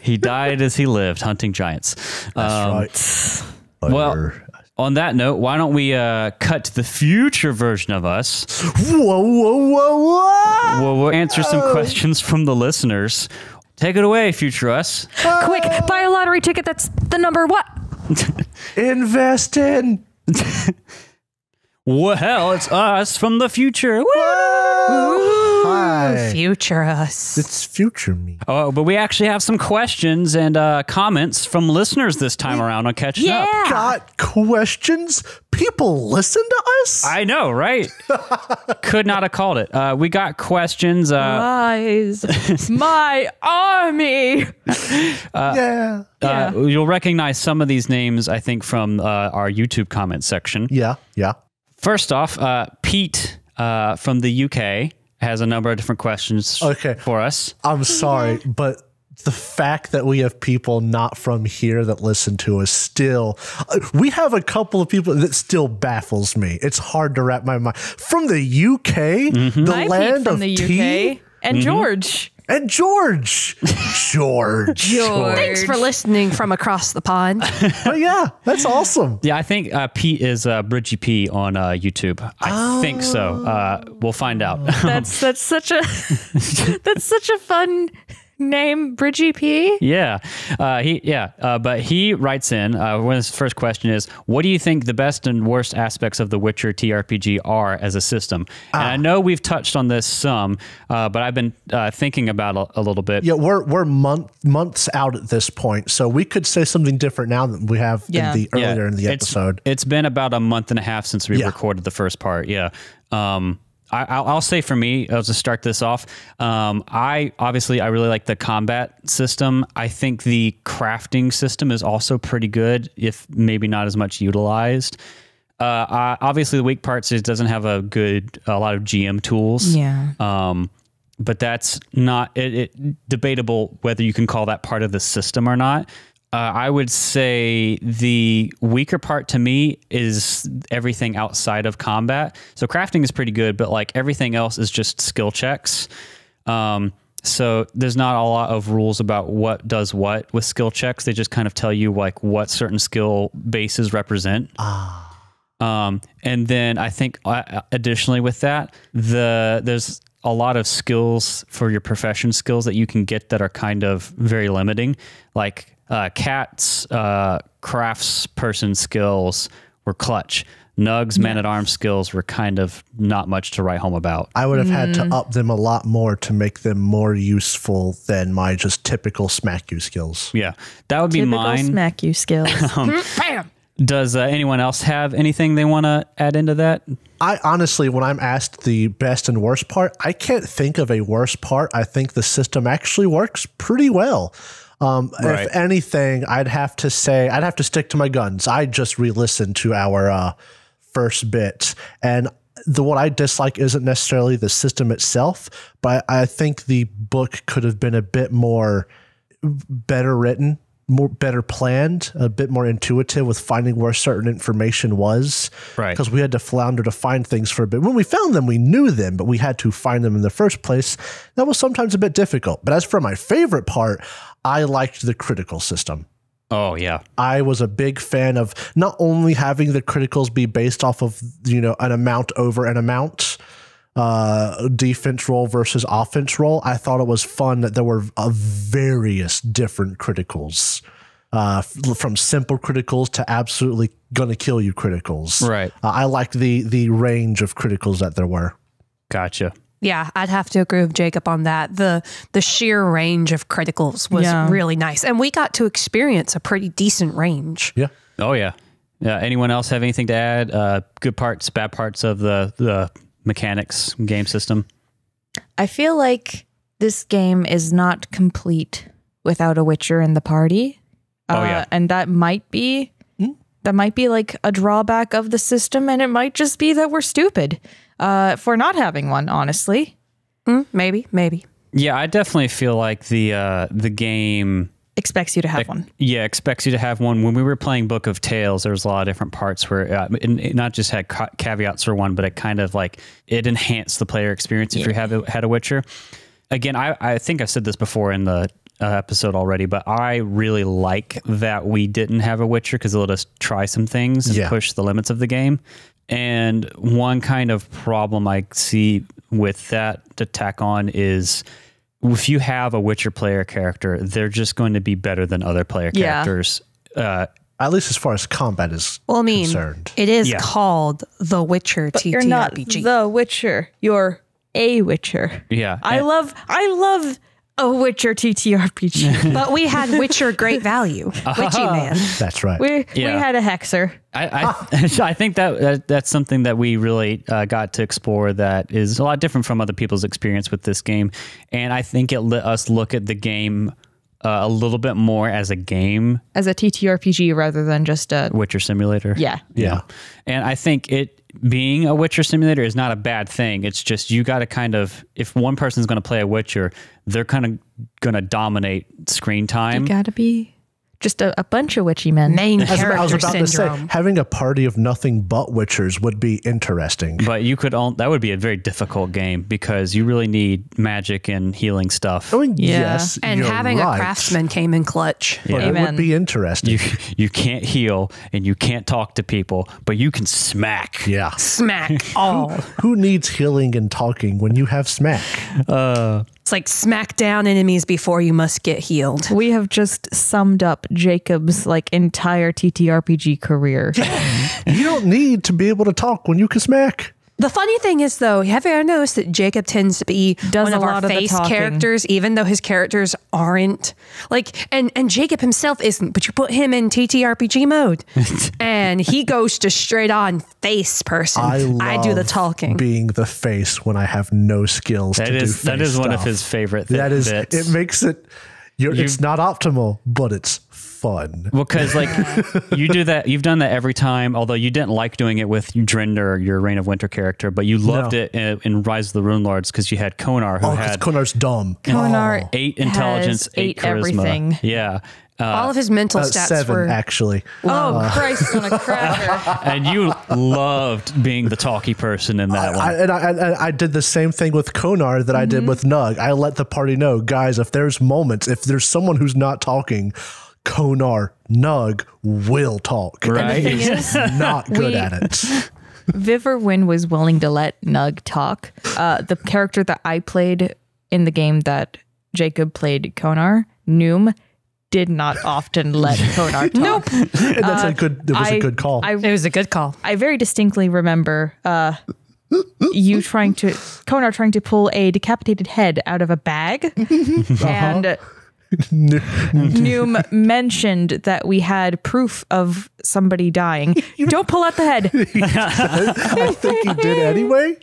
He died as he lived, hunting giants. That's right. Well, on that note, why don't we cut to the future version of us? Whoa. We'll answer some questions from the listeners. Take it away, future us. Quick, buy a lottery ticket. That's the number what? Invest in. Well, it's us from the future. Hi. Future us. It's future me. Oh, but we actually have some questions and comments from listeners this time around on Catching Up. Got questions? People listen to us? I know, right? Could not have called it. We got questions. Rise, my army. Yeah. You'll recognize some of these names, I think, from our YouTube comment section. Yeah. First off, Pete from the UK has a number of different questions for us. I'm sorry, but the fact that we have people not from here that listen to us still, we have a couple of people that still baffles me. It's hard to wrap my mind. From the UK, the land from of the tea, UK and George. and George. Thanks for listening from across the pond. But yeah, that's awesome. Yeah, I think Pete is Bridgie P on YouTube. I think so. We'll find out. That's such a fun name, Bridgie P. Yeah. But he writes in, one of his first question is, what do you think the best and worst aspects of the Witcher TRPG are as a system? And I know we've touched on this some, but I've been thinking about a little bit. Yeah, we're months out at this point, so we could say something different now than we have earlier in the episode. It's been about a month and a half since we recorded the first part. Yeah. I'll say for me, I'll just start this off. I really like the combat system. I think the crafting system is also pretty good, if maybe not as much utilized. Obviously, the weak parts is it doesn't have a lot of GM tools. Yeah. But that's not debatable whether you can call that part of the system or not. I would say the weaker part to me is everything outside of combat. So crafting is pretty good, but like everything else is just skill checks. So there's not a lot of rules about what does what with skill checks. They just kind of tell you like what certain skill bases represent. And then I think additionally with that, there's a lot of skills for your profession skills that you can get that are kind of very limiting. Like Cat's craftsperson skills were clutch. Nug's man-at-arms skills were kind of not much to write home about. I would have had to up them a lot more to make them more useful than my just typical smack you skills. Yeah, that would be Typical mine. smack you skills. Bam! Does anyone else have anything they want to add into that? I honestly, when I'm asked the best and worst part, I can't think of a worst part. I think the system actually works pretty well. Right. If anything, I'd have to stick to my guns. I just re-listened to our first bit, and what I dislike isn't necessarily the system itself, but I think the book could have been a bit more better written, better planned, a bit more intuitive with finding where certain information was. Right. Because we had to flounder to find things for a bit. When we found them, we knew them, but we had to find them in the first place. That was sometimes a bit difficult. But as for my favorite part, I liked the critical system. Oh, yeah. I was a big fan of not only having the criticals be based off of, an amount over an amount, defense roll versus offense roll. I thought it was fun that there were various different criticals, from simple criticals to absolutely gonna kill you criticals. Right. I liked the range of criticals that there were. Gotcha. Yeah, I'd have to agree with Jacob on that. The sheer range of criticals was really nice. And we got to experience a pretty decent range. Yeah. Oh, yeah. Yeah. Anyone else have anything to add? Good parts, bad parts of the mechanics game system? I feel like this game is not complete without a Witcher in the party. Oh, yeah. And that might be like a drawback of the system, and it might just be that we're stupid for not having one, honestly. Maybe. Yeah, I definitely feel like the game Expects you to have one. Yeah, expects you to have one. When we were playing Book of Tales, there was a lot of different parts where it not just had caveats for one, but it kind of like it enhanced the player experience if you had a Witcher. Again, I think I've said this before in the episode already, but I really like that we didn't have a Witcher because it let us try some things and push the limits of the game. And one kind of problem I see with that to tack on is if you have a Witcher player character, they're just going to be better than other player characters. At least as far as combat is concerned. It is called The Witcher TRPG. You're not the Witcher. You're a Witcher. Yeah. I love a Witcher TTRPG. But we had Witcher Great Value. Witchy Man. That's right. We had a Hexer. I think that's something that we really got to explore that is a lot different from other people's experience with this game. And I think it let us look at the game a little bit more as a game. As a TTRPG rather than just a Witcher simulator. Yeah. Yeah. And I think being a Witcher simulator is not a bad thing. It's just you got to kind of, if one person's going to play a Witcher, they're kind of going to dominate screen time. You got to be just a bunch of witchy men. Main character I was about syndrome. to say, having a party of nothing but Witchers would be interesting. But that would be a very difficult game because you really need magic and healing stuff. I mean, yes, and having a craftsman came in clutch. But it would be interesting. You can't heal and you can't talk to people, but you can smack. Yeah. Smack all. Who needs healing and talking when you have smack? It's like smack down enemies before you must get healed. We have just summed up Jacob's entire TTRPG career. You don't need to be able to talk when you can smack. The funny thing is, though, have you ever noticed that Jacob tends to be one of our face characters, even though his characters aren't? Like, and Jacob himself isn't, but you put him in TTRPG mode, and he goes to straight on face person. I do the talking. Being the face when I have no skills to do face That is one of stuff. his favorite That is, bits. it makes it, it's not optimal, but it's fun. Well, because like you do that, you've done that every time. Although you didn't like doing it with Drinder, your Reign of Winter character, but you loved it in Rise of the Rune Lords because you had Konar, who had Konar's dumb. Konar 8 intelligence, 8 charisma. everything. Yeah. All of his mental stats 7, were actually. Oh, Christ on a cracker. And you loved being the talky person in that one. I did the same thing with Konar that I did with Nug. I let the party know, guys, if there's someone who's not talking, Konar, Nug will talk. Right. And he's not good at it. Viverwin was willing to let Nug talk. The character that I played in the game that Jacob played, Konar, Noom, did not often let Konar talk. Nope. And that's a good call. It was a good call. I very distinctly remember Konar trying to pull a decapitated head out of a bag. And Noom mentioned that we had proof of somebody dying. Don't pull out the head. I think he did anyway.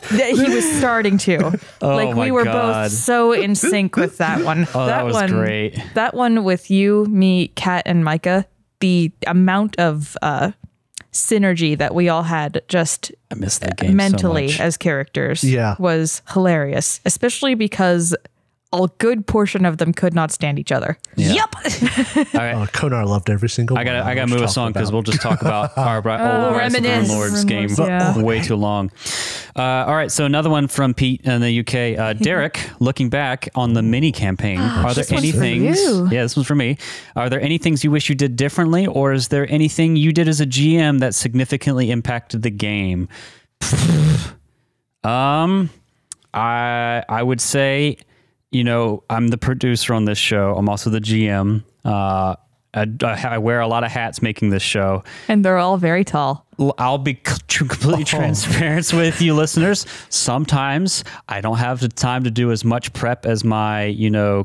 He was starting to. Oh we were God. both so in sync with that one. Oh, that was great. That one with you, me, Kat, and Micah, the amount of synergy that we all had just I miss that game mentally so much. as characters Yeah. was hilarious, especially because a good portion of them could not stand each other. Yeah. Yep. All right. Konar loved every single I one. gotta move us on because we'll just talk about our old Rise of the Rune Lords game yeah. way too long. All right, so another one from Pete in the UK. Derek, looking back on the mini campaign, are there any things? you. Yeah, this one's for me. Are there any things you wish you did differently, or is there anything you did as a GM that significantly impacted the game? I would say, I'm the producer on this show. I'm also the GM. I wear a lot of hats making this show. And they're all very tall. I'll be completely transparent with you listeners. Sometimes I don't have the time to do as much prep as my,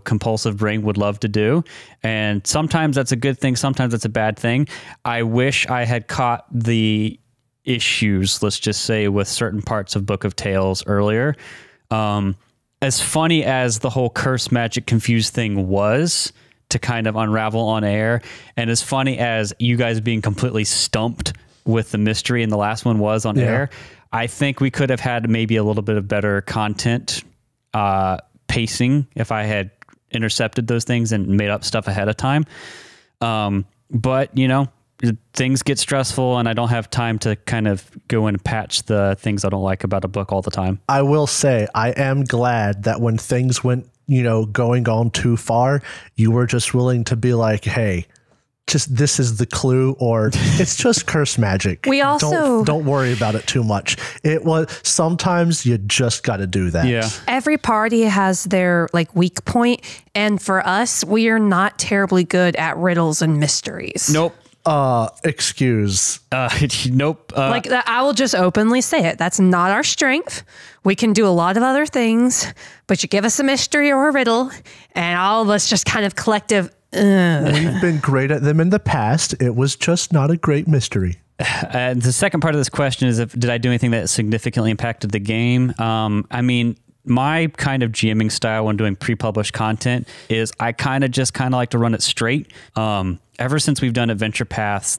compulsive brain would love to do. And sometimes that's a good thing. Sometimes that's a bad thing. I wish I had caught the issues, let's just say, with certain parts of Book of Tales earlier. As funny as the whole curse magic confused thing was to kind of unravel on air, and as funny as you guys being completely stumped with the mystery in the last one was on air, I think we could have had maybe a little bit of better content pacing if I had intercepted those things and made up stuff ahead of time. But, things get stressful and I don't have time to kind of go and patch the things I don't like about a book all the time. I will say, I am glad that when things went, going on too far, you were just willing to be like, hey, just this is the clue, or it's just curse magic. We also don't worry about it too much. It was sometimes you just got to do that. Yeah. Every party has their weak point, and for us, we are not terribly good at riddles and mysteries. Nope. Excuse. Nope. I will just openly say it. That's not our strength. We can do a lot of other things, but you give us a mystery or a riddle, and all of us just kind of collective. We've been great at them in the past. It was just not a great mystery. And the second part of this question is, did I do anything that significantly impacted the game? My kind of GMing style when doing pre-published content is I kind of like to run it straight. Ever since we've done adventure paths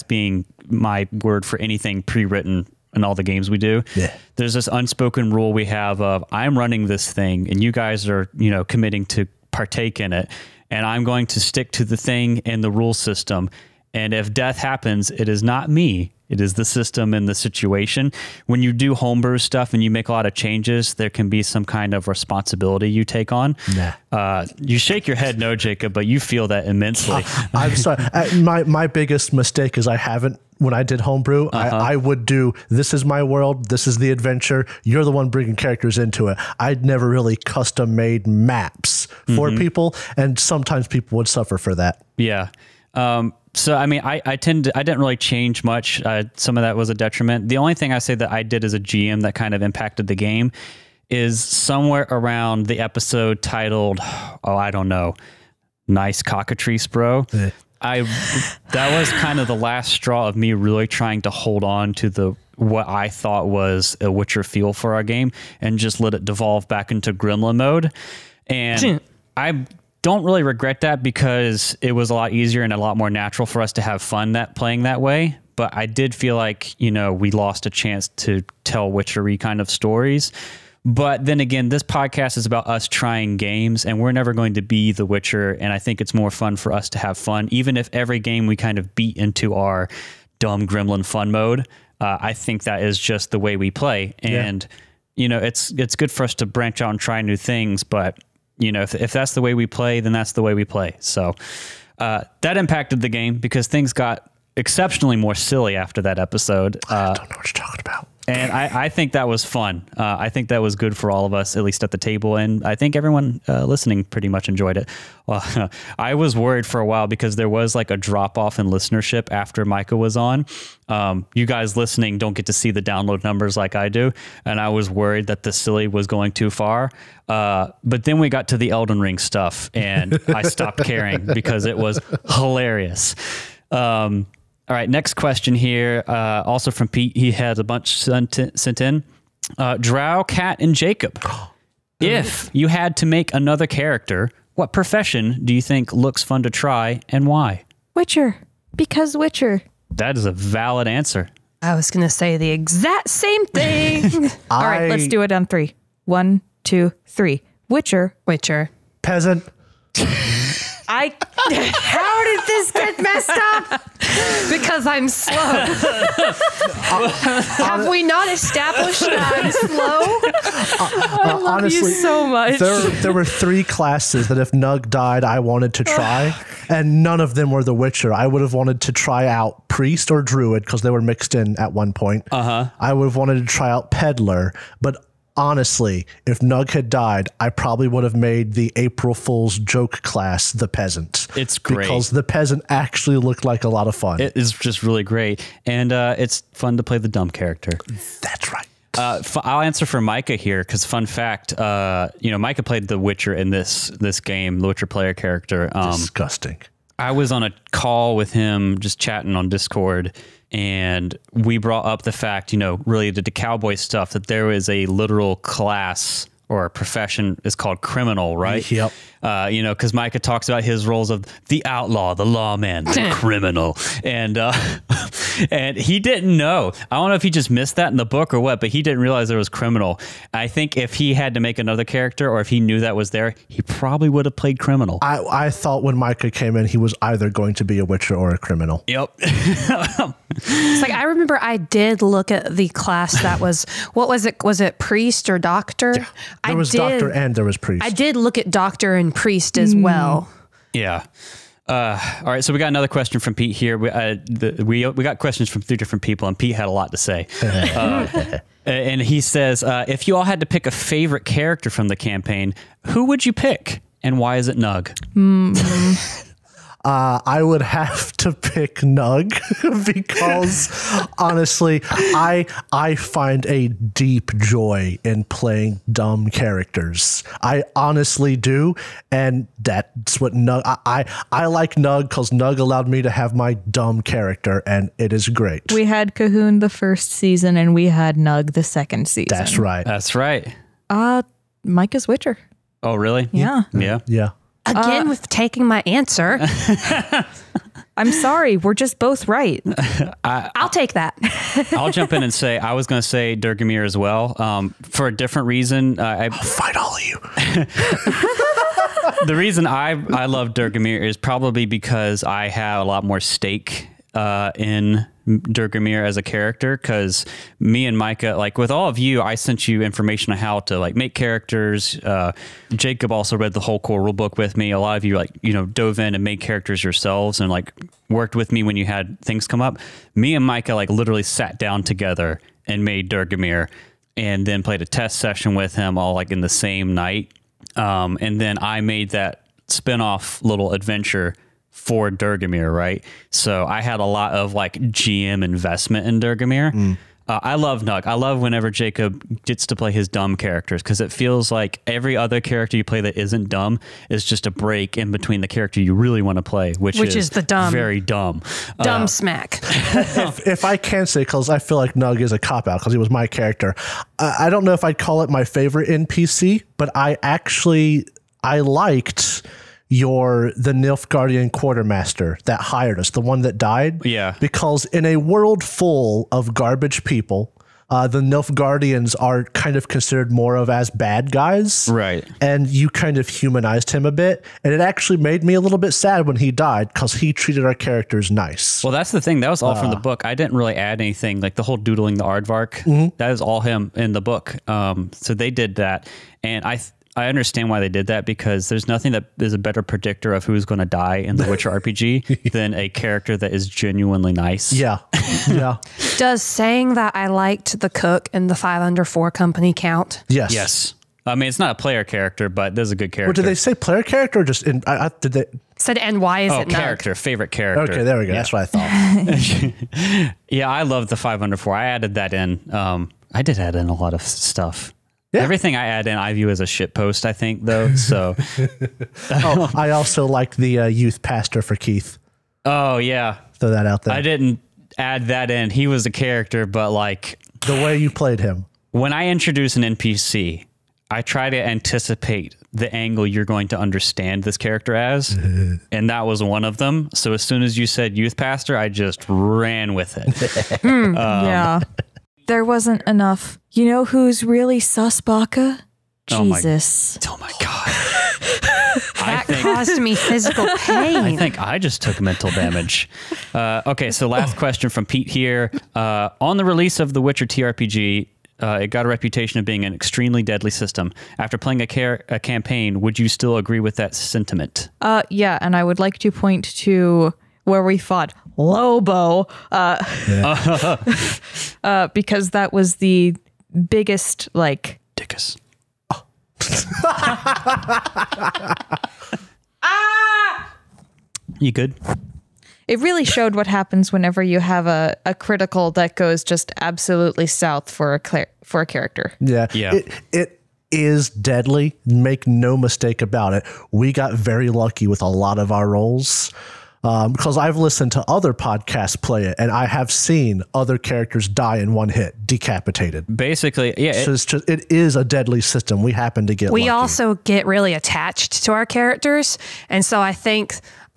being my word for anything pre-written in all the games we do, there's this unspoken rule we have of I'm running this thing and you guys are, committing to partake in it. And I'm going to stick to the thing and the rule system. And if death happens, it is not me. It is the system and the situation. When you do homebrew stuff and you make a lot of changes, there can be some kind of responsibility you take on. You shake your head no, Jacob, but you feel that immensely. I'm sorry. My biggest mistake is I haven't, when I did homebrew, I would do, this is my world, this is the adventure, you're the one bringing characters into it. I'd never really custom made maps for people, and sometimes people would suffer for that. Yeah. So, I mean, I didn't really change much. Some of that was a detriment. The only thing I say that I did as a GM that kind of impacted the game is somewhere around the episode titled, I don't know, Nice Cockatrice, Bro. Yeah. That was kind of the last straw of me really trying to hold on to what I thought was a Witcher feel for our game and just let it devolve back into Gremlin mode. And I don't really regret that because it was a lot easier and a lot more natural for us to have fun playing that way. But I did feel like, we lost a chance to tell Witchery kind of stories. But then again, this podcast is about us trying games, and we're never going to be The Witcher. And I think it's more fun for us to have fun, even if every game we kind of beat into our dumb gremlin fun mode. I think that is just the way we play. And, it's good for us to branch out and try new things. But, if that's the way we play, then that's the way we play. So that impacted the game because things got exceptionally more silly after that episode. I don't know what you're talking about. And I think that was fun. I think that was good for all of us, at least at the table. And I think everyone listening pretty much enjoyed it. I was worried for a while because there was like a drop off in listenership after Micah was on. You guys listening don't get to see the download numbers like I do. And I was worried that the silly was going too far. But then we got to the Elden Ring stuff and I stopped caring because it was hilarious. All right, next question here, also from Pete. He has a bunch sent in. Drow, Cat, and Jacob. If you had to make another character, what profession do you think looks fun to try and why? Witcher. Because Witcher. That is a valid answer. I was going to say the exact same thing. All right, let's do it on 3. 1, 2, 3. Witcher. Peasant. How did this get messed up? Because I'm slow. Have we not established that I'm slow? I love you so much. There were 3 classes that if Nug died, I wanted to try, and none of them were The Witcher. I would have wanted to try out Priest or Druid because they were mixed in at one point. I would have wanted to try out Peddler, but honestly, if Nug had died, I probably would have made the April Fool's joke class the Peasant. It's great. Because the Peasant actually looked like a lot of fun. It is just really great. And it's fun to play the dumb character. That's right. I'll answer for Micah here because fun fact, Micah played the Witcher in this game, the Witcher player character. Disgusting. I was on a call with him just chatting on Discord, and we brought up the fact, related to cowboy stuff, that there is a literal class or a profession is called criminal, right? Yep. Because Micah talks about his roles of the outlaw, the lawman, the criminal, and he didn't know. I don't know if he just missed that in the book or what, but he didn't realize there was criminal. I think if he had to make another character, or if he knew that was there, he probably would have played criminal. I thought when Micah came in, he was either going to be a Witcher or a criminal. Yep. It's like, I remember I did look at the class that was, what was it? Was it priest or doctor? Yeah. There was doctor and there was priest. I did look at doctor and priest as well. Yeah. All right. So we got another question from Pete here. We got questions from 3 different people, and Pete had a lot to say. And he says, if you all had to pick a favorite character from the campaign, who would you pick? And why is it Nug? I would have to pick Nug because honestly, I find a deep joy in playing dumb characters. I honestly do, and that's what Nug. I like Nug because Nug allowed me to have my dumb character, and it is great. We had Cahoon the first season, and we had Nug the second season. That's right. That's right. Micah's Witcher. Oh, really? Yeah. Yeah. Again, with taking my answer. I'm sorry. We're just both right. I'll take that. I'll jump in and say I was going to say Durgamir as well, for a different reason. I'll fight all of you. The reason I love Durgamir is probably because I have a lot more stake in Durgamir as a character, because me and Micah, like with all of you, I sent you information on how to like make characters. Jacob also read the whole core rule book with me. A lot of you dove in and made characters yourselves and like worked with me when you had things come up. Me and Micah like literally sat down together and made Durgamir, and then played a test session with him all like in the same night. And then I made that spin-off little adventure for Durgamir, right? So I had a lot of like GM investment in Durgamir. I love Nug. I love whenever Jacob gets to play his dumb characters because it feels like every other character you play that isn't dumb is just a break in between the character you really want to play, which is the dumb, very dumb. Dumb smack. If I can say, because I feel like Nug is a cop-out because he was my character, I don't know if I'd call it my favorite NPC, but I liked the Nilfgaardian quartermaster that hired us, the one that died. Yeah. Because in a world full of garbage people, the Nilfgaardians are kind of considered more of as bad guys. Right. And you kind of humanized him a bit. And it actually made me a little bit sad when he died because he treated our characters nice. Well, that's the thing. That was all from the book. I didn't really add anything, like the whole doodling the aardvark. That is all him in the book. So they did that. And I understand why they did that because there's nothing that is a better predictor of who's going to die in the Witcher RPG than a character that is genuinely nice. Yeah. Yeah. Does saying that I liked the cook in the 5 Under 4 company count? Yes. Yes. I mean, it's not a player character, but there's a good character. Well, did they say player character or just in? Did they? Said, and why is it character, favorite character. Okay, there we go. Yeah. That's what I thought. Yeah, I love the 5 Under 4. I added that in. I did add in a lot of stuff. Yeah. Everything I add in, I view as a shit post, I think, though. So, I also liked the youth pastor for Keith. Oh, yeah. Throw that out there. I didn't add that in. He was a character, but like the way you played him. When I introduce an NPC, I try to anticipate the angle you're going to understand this character as, and that was one of them. So as soon as you said youth pastor, I just ran with it. Yeah. There wasn't enough. You know who's really sus, Baka? Jesus. Oh my God. That caused me physical pain. I think I just took mental damage. Okay, so last question from Pete here. On the release of the Witcher TRPG, it got a reputation of being an extremely deadly system. After playing a campaign, would you still agree with that sentiment? Yeah, and I would like to point to where we fought Lobo, because that was the biggest, like... Dickus. You good? It really showed what happens whenever you have a critical that goes just absolutely south for a character. Yeah. It is deadly. Make no mistake about it. We got very lucky with a lot of our rolls. Because I've listened to other podcasts play it, and I have seen other characters die in one hit, decapitated. Basically, yeah. So it is a deadly system. We happen to get lucky. We also get really attached to our characters. And so I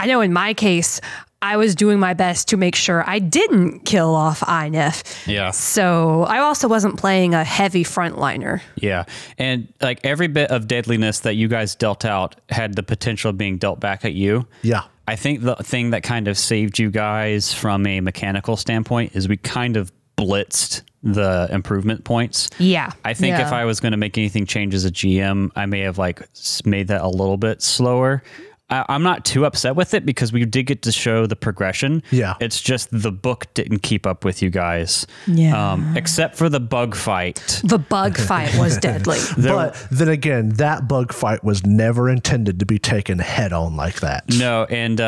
know in my case, I was doing my best to make sure I didn't kill off Inef. Yeah. So I also wasn't playing a heavy frontliner. Yeah. And like every bit of deadliness that you guys dealt out had the potential of being dealt back at you. Yeah. I think the thing that kind of saved you guys from a mechanical standpoint is we kind of blitzed the improvement points. Yeah. I think if I was going to make anything change as a GM, I may have like made that a little bit slower. I'm not too upset with it because we did get to show the progression. Yeah. It's just the book didn't keep up with you guys. Yeah. Except for the bug fight. The bug fight was deadly. But then again, that bug fight was never intended to be taken head on like that. No, and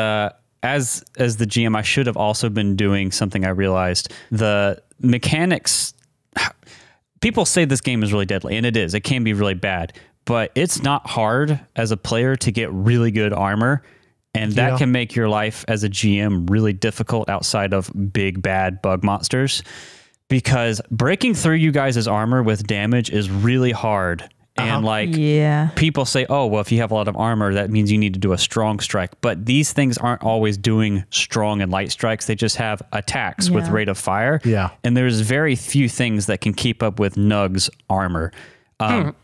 as the GM, I should have also been doing something I realized. The mechanics... People say this game is really deadly, and it is. It can be really bad. But it's not hard as a player to get really good armor, and that can make your life as a GM really difficult outside of big bad bug monsters, because breaking through you guys' armor with damage is really hard. And people say, oh, well, if you have a lot of armor, that means you need to do a strong strike. But these things aren't always doing strong and light strikes. They just have attacks with rate of fire. Yeah. And there's very few things that can keep up with Nug's armor.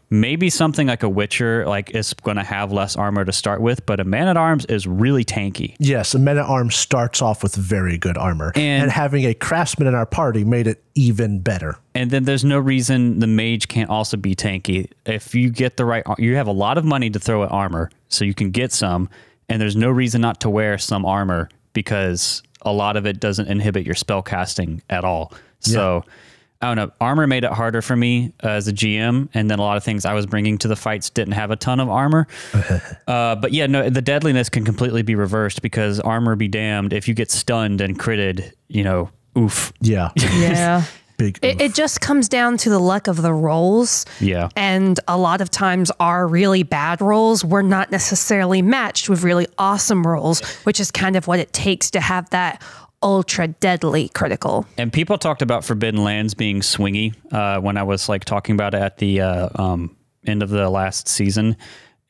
Maybe something like a Witcher is going to have less armor to start with, but a Man-at-Arms is really tanky. Yes, a Man-at-Arms starts off with very good armor. And having a craftsman in our party made it even better. And then there's no reason the mage can't also be tanky. If you get the right... You have a lot of money to throw at armor, so you can get some, and there's no reason not to wear some armor because a lot of it doesn't inhibit your spell casting at all. So... I don't know. Armor made it harder for me as a GM, and then a lot of things I was bringing to the fights didn't have a ton of armor. But yeah, no, the deadliness can completely be reversed because armor be damned if you get stunned and critted. Oof. Yeah. Yeah. Big. It just comes down to the luck of the rolls. Yeah. And a lot of times our really bad rolls were not necessarily matched with really awesome rolls, which is kind of what it takes to have that ultra deadly critical. And people talked about Forbidden Lands being swingy when I was like talking about it at the end of the last season.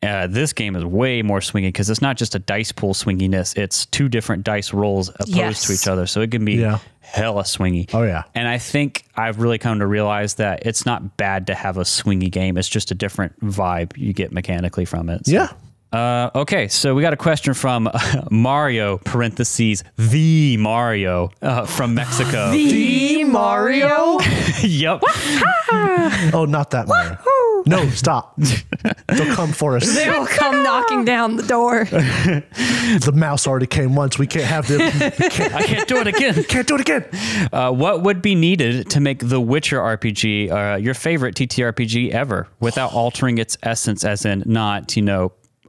This game is way more swingy because it's not just a dice pool swinginess. It's 2 different dice rolls opposed to each other. So it can be hella swingy. Oh, yeah. And I think I've really come to realize that it's not bad to have a swingy game. It's just a different vibe you get mechanically from it. So. Yeah. Okay, so we got a question from Mario, parentheses, the Mario from Mexico. The Mario? Yep. Oh, not that Mario. No, stop. They'll come for us. They will come knocking down the door. The mouse already came once. We can't have them. I can't do it again. Can't do it again. What would be needed to make the Witcher RPG your favorite TTRPG ever without altering its essence, as in not,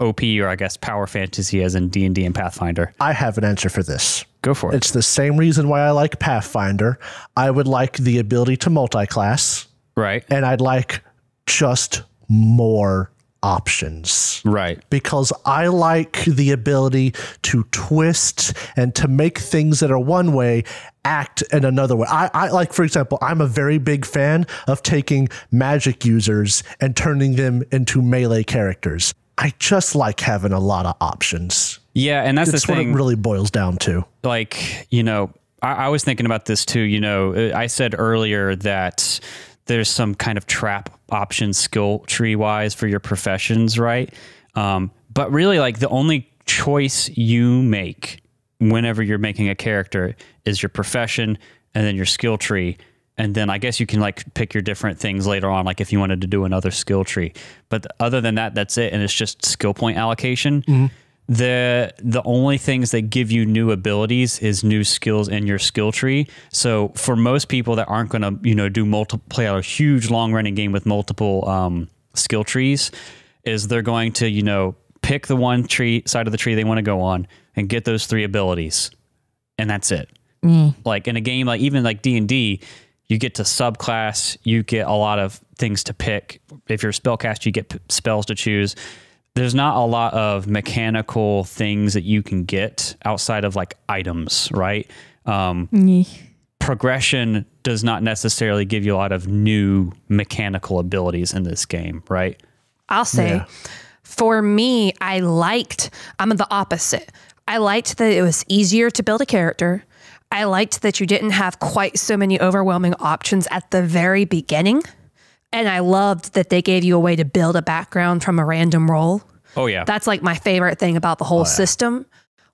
OP or I guess power fantasy as in D&D and Pathfinder? I have an answer for this. Go for it. It's the same reason why I like Pathfinder. I would like the ability to multi-class. Right. And I'd like just more options. Right. Because I like the ability to twist and to make things that are one way act in another way. I like, for example, I'm a very big fan of taking magic users and turning them into melee characters. I just like having a lot of options. Yeah, and that's the thing. What it really boils down to. Like, I was thinking about this too. I said earlier that there's some kind of trap option skill tree wise for your professions, right? But really, like, the only choice you make whenever you're making a character is your profession and then your skill tree. And then I guess you can like pick your different things later on, like if you wanted to do another skill tree. But other than that, that's it. And it's just skill point allocation. Mm-hmm. The only things that give you new abilities is new skills in your skill tree. So for most people that aren't going to, play a huge long running game with multiple skill trees, is they're going to, pick the one side of the tree they want to go on and get those 3 abilities. And that's it. Like in a game, like even like D&D, you get to subclass, you get a lot of things to pick. If you're a spellcaster, you get spells to choose. There's not a lot of mechanical things that you can get outside of like items, right? Progression does not necessarily give you a lot of new mechanical abilities in this game, right? I'll say, for me, I'm the opposite. I liked that it was easier to build a character. I liked that you didn't have quite so many overwhelming options at the very beginning. And I loved that they gave you a way to build a background from a random roll. Oh, yeah. That's like my favorite thing about the whole system.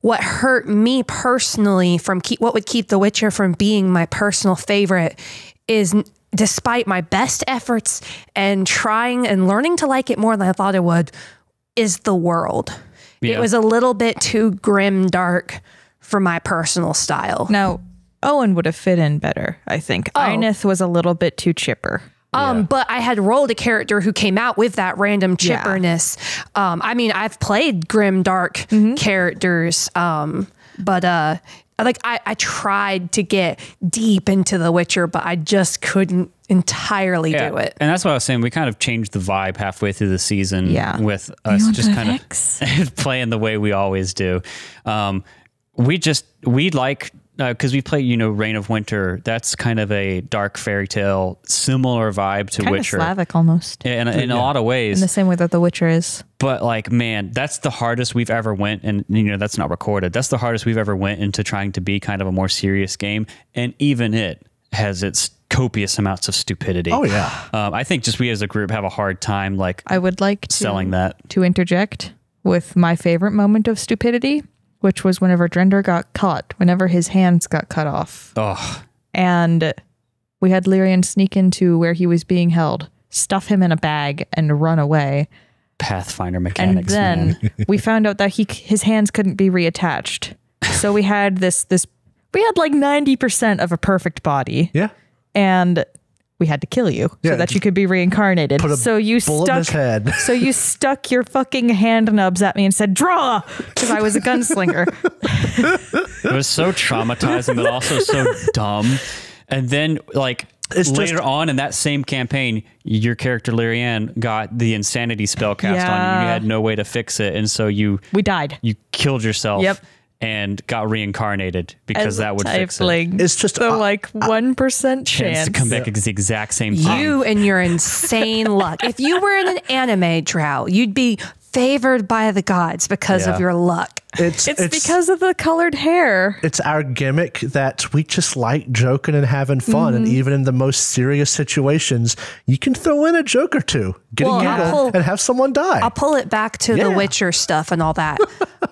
What hurt me personally from what would keep The Witcher from being my personal favorite is, despite my best efforts and trying and learning to like it more than I thought it would, is the world. Yeah. It was a little bit too grim, dark for my personal style. Now, Owen would have fit in better, I think. Ineth was a little bit too chipper. But I had rolled a character who came out with that random chipperness. I mean, I've played grim, dark characters, but I tried to get deep into The Witcher, but I just couldn't entirely do it. And that's what I was saying. We kind of changed the vibe halfway through the season with us just kind of playing the way we always do. We like, because we play, Reign of Winter. That's kind of a dark fairy tale, similar vibe to kind Witcher. Kind of Slavic almost. In a lot of ways. In the same way that The Witcher is. But like, man, that's the hardest we've ever went. And, that's not recorded. That's the hardest we've ever went into trying to be kind of a more serious game. And even it has its copious amounts of stupidity. Oh, yeah. I think just we as a group have a hard time, like, I would like selling that. To interject with my favorite moment of stupidity, which was whenever Drender got caught, whenever his hands got cut off. Oh. And we had Lyrian sneak into where he was being held, stuff him in a bag, and run away. Pathfinder mechanics, and then we found out that his hands couldn't be reattached. So we had we had like 90% of a perfect body. Yeah. And we had to kill you Yeah, so that you could be reincarnated. put a So you bullet in his head. So you stuck your fucking hand nubs at me and said, draw, because I was a gunslinger. It was so traumatizing, but also so dumb. And then, like, later on in that same campaign, your character Lyrianne got the insanity spell cast on you. You had no way to fix it, and so we died. You killed yourself. Yep. And got reincarnated because As that would fix it. It's just so like 1% chance To come back is the exact same thing. You and your insane luck. If you were in an anime drought, you'd be favored by the gods because of your luck. It's because of the colored hair. It's our gimmick that we just like joking and having fun. And even in the most serious situations, you can throw in a joke or two, get a giggle, and have someone die. I'll pull it back to the Witcher stuff and all that.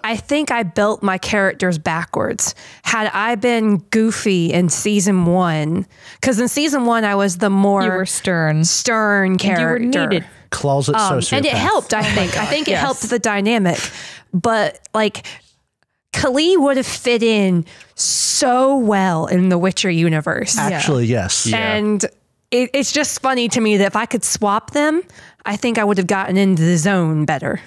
I think I built my characters backwards. Had I been goofy in season 1, because in season 1 I was the more You were stern character. And you were needed. Closet sociopath. And it helped, I think. I think it helped the dynamic. But like Kali would have fit in so well in the Witcher universe. Actually, yes. Yeah. And it's just funny to me that if I could swap them, I think I would have gotten into the zone better.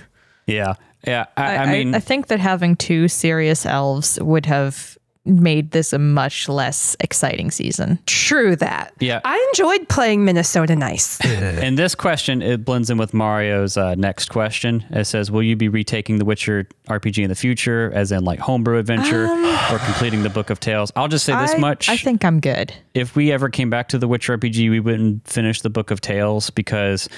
Yeah. Yeah. I mean, I think that having 2 serious elves would have made this a much less exciting season. True that. Yeah. I enjoyed playing Minnesota Nice. and this question, it blends in with Mario's next question. It says, will you be retaking the Witcher RPG in the future, as in like homebrew adventure or completing the Book of Tales? I'll just say this much. I think I'm good. If we ever came back to the Witcher RPG, we wouldn't finish the Book of Tales because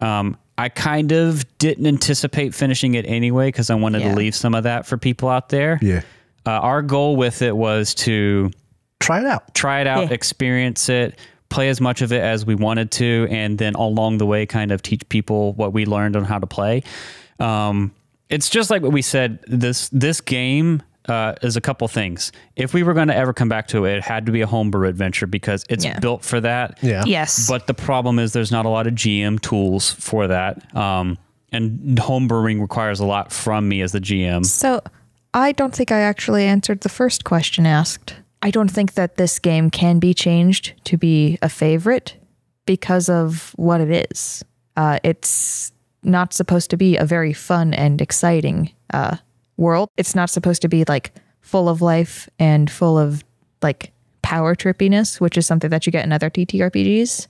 I kind of didn't anticipate finishing it anyway because I wanted to leave some of that for people out there. Yeah. Our goal with it was to try it out, experience it, play as much of it as we wanted to, and then along the way kind of teach people what we learned on how to play. It's just like what we said, this game is a couple things. If we were going to ever come back to it, it had to be a homebrew adventure because it's built for that. Yeah. Yes. But the problem is there's not a lot of GM tools for that. And homebrewing requires a lot from me as the GM. So I don't think I actually answered the first question asked. I don't think that this game can be changed to be a favorite because of what it is. It's not supposed to be a very fun and exciting world. It's not supposed to be like full of life and full of like power trippiness, which is something that you get in other TTRPGs.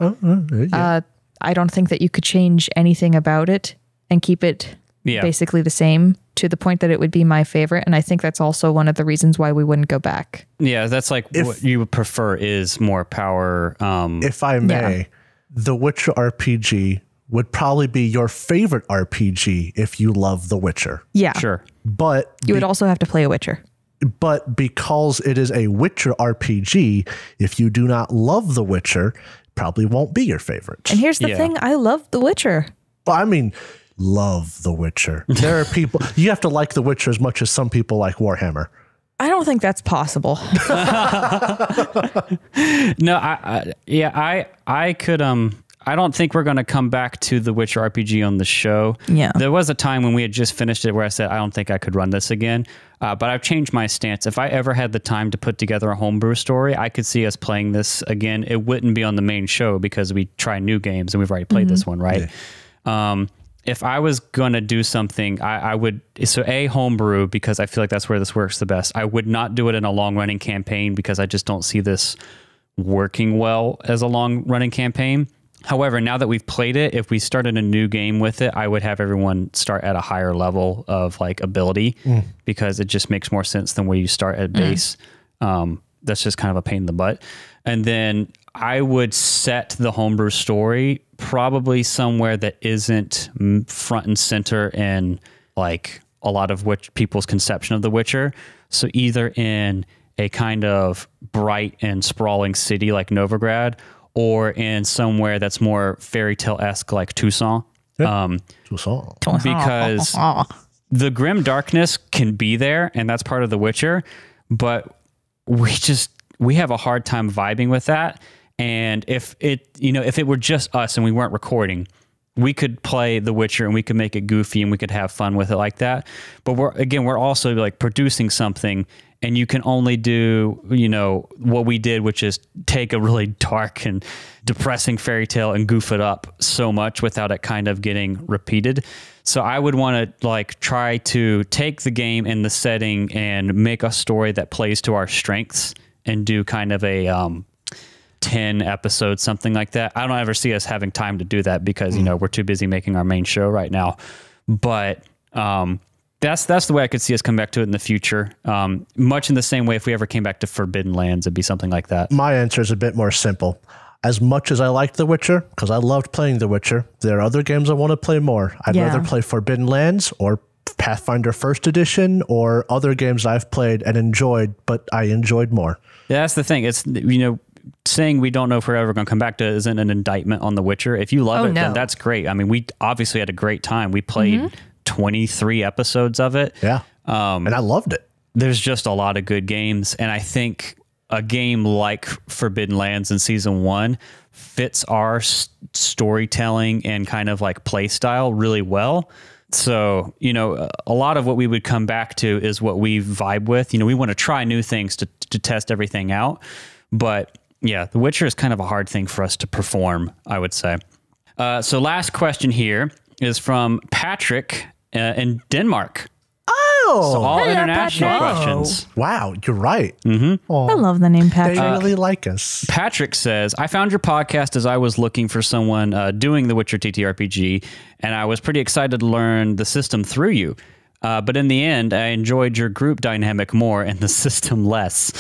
I don't think that you could change anything about it and keep it basically the same to the point that it would be my favorite. And I think that's also one of the reasons why we wouldn't go back. Yeah, that's like what you would prefer is more power. If I may, the Witcher RPG would probably be your favorite RPG if you love The Witcher. Yeah. Sure. But you would also have to play a Witcher. But because it is a Witcher RPG, if you do not love The Witcher, probably won't be your favorite. And here's the thing, I love The Witcher. Well, I mean, love The Witcher. There are people, you have to like The Witcher as much as some people like Warhammer. I don't think that's possible. No, I could, I don't think we're going to come back to the Witcher RPG on the show. Yeah. There was a time when we had just finished it where I said, I don't think I could run this again. But I've changed my stance. If I ever had the time to put together a homebrew story, I could see us playing this again. It wouldn't be on the main show because we try new games and we've already played this one, right? Yeah. If I was going to do something, I would, so homebrew, because I feel like that's where this works the best. I would not do it in a long running campaign because I just don't see this working well as a long running campaign. However, now that we've played it, if we started a new game with it, I would have everyone start at a higher level of like ability because it just makes more sense than where you start at base. That's just kind of a pain in the butt. And then I would set the homebrew story probably somewhere that isn't front and center in like a lot of people's conception of The Witcher. So either in a kind of bright and sprawling city like Novigrad, or in somewhere that's more fairy tale-esque like Tucson. Tucson. Because the grim darkness can be there, and that's part of The Witcher, but we have a hard time vibing with that. And if it were just us and we weren't recording, we could play The Witcher and we could make it goofy and we could have fun with it like that. But we're also like producing something, and you can only do, you know, what we did, which is take a really dark and depressing fairy tale and goof it up so much without it kind of getting repeated. So I would want to like try to take the game and the setting and make a story that plays to our strengths and do kind of a 10 episodes, something like that. I don't ever see us having time to do that because, you know, we're too busy making our main show right now. But that's the way I could see us come back to it in the future. Much in the same way if we ever came back to Forbidden Lands, it'd be something like that. My answer is a bit more simple. As much as I liked The Witcher, because I loved playing The Witcher, there are other games I want to play more. I'd rather play Forbidden Lands or Pathfinder First Edition or other games I've played and enjoyed, but I enjoyed more. Yeah, that's the thing. It's, you know, saying we don't know if we're ever going to come back to it isn't an indictment on The Witcher. If you love it, then that's great. I mean, we obviously had a great time. We played 23 episodes of it. Yeah. And I loved it. There's just a lot of good games. And I think a game like Forbidden Lands in season 1 fits our storytelling and kind of like play style really well. So, you know, a lot of what we would come back to is what we vibe with. You know, we want to try new things to test everything out. But yeah, The Witcher is kind of a hard thing for us to perform, I would say. So last question here is from Patrick in Denmark. Oh, so all international questions. Wow, you're right. I love the name Patrick. They really like us. Patrick says, I found your podcast as I was looking for someone doing the Witcher TTRPG, and I was pretty excited to learn the system through you. But in the end, I enjoyed your group dynamic more and the system less.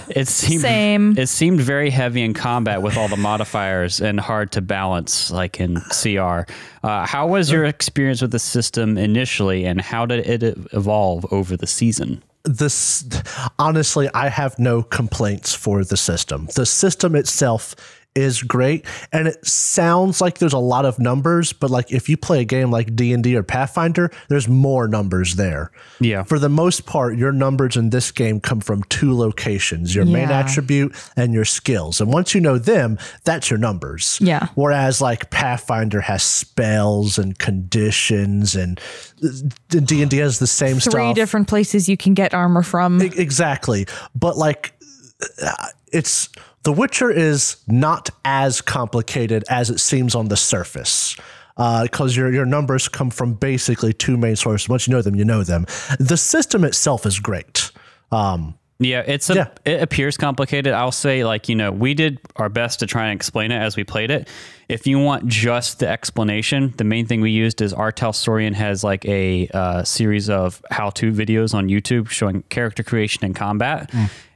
It seemed very heavy in combat with all the modifiers and hard to balance, like in CR. How was your experience with the system initially, and how did it evolve over the season? Honestly, I have no complaints for the system. The system itself is great, and it sounds like there's a lot of numbers, but like if you play a game like D&D or Pathfinder, there's more numbers there. Yeah. For the most part, your numbers in this game come from 2 locations, your main attribute and your skills. And once you know them, that's your numbers. Yeah. Whereas like Pathfinder has spells and conditions, and D&D has the same stuff. 3 different places you can get armor from. Exactly. But like The Witcher is not as complicated as it seems on the surface, because your numbers come from basically 2 main sources. Once you know them, you know them. The system itself is great. It appears complicated. I'll say, like, you know, we did our best to try and explain it as we played it. If you want just the explanation, the main thing we used is Artelstorian has like a series of how-to videos on YouTube showing character creation and combat.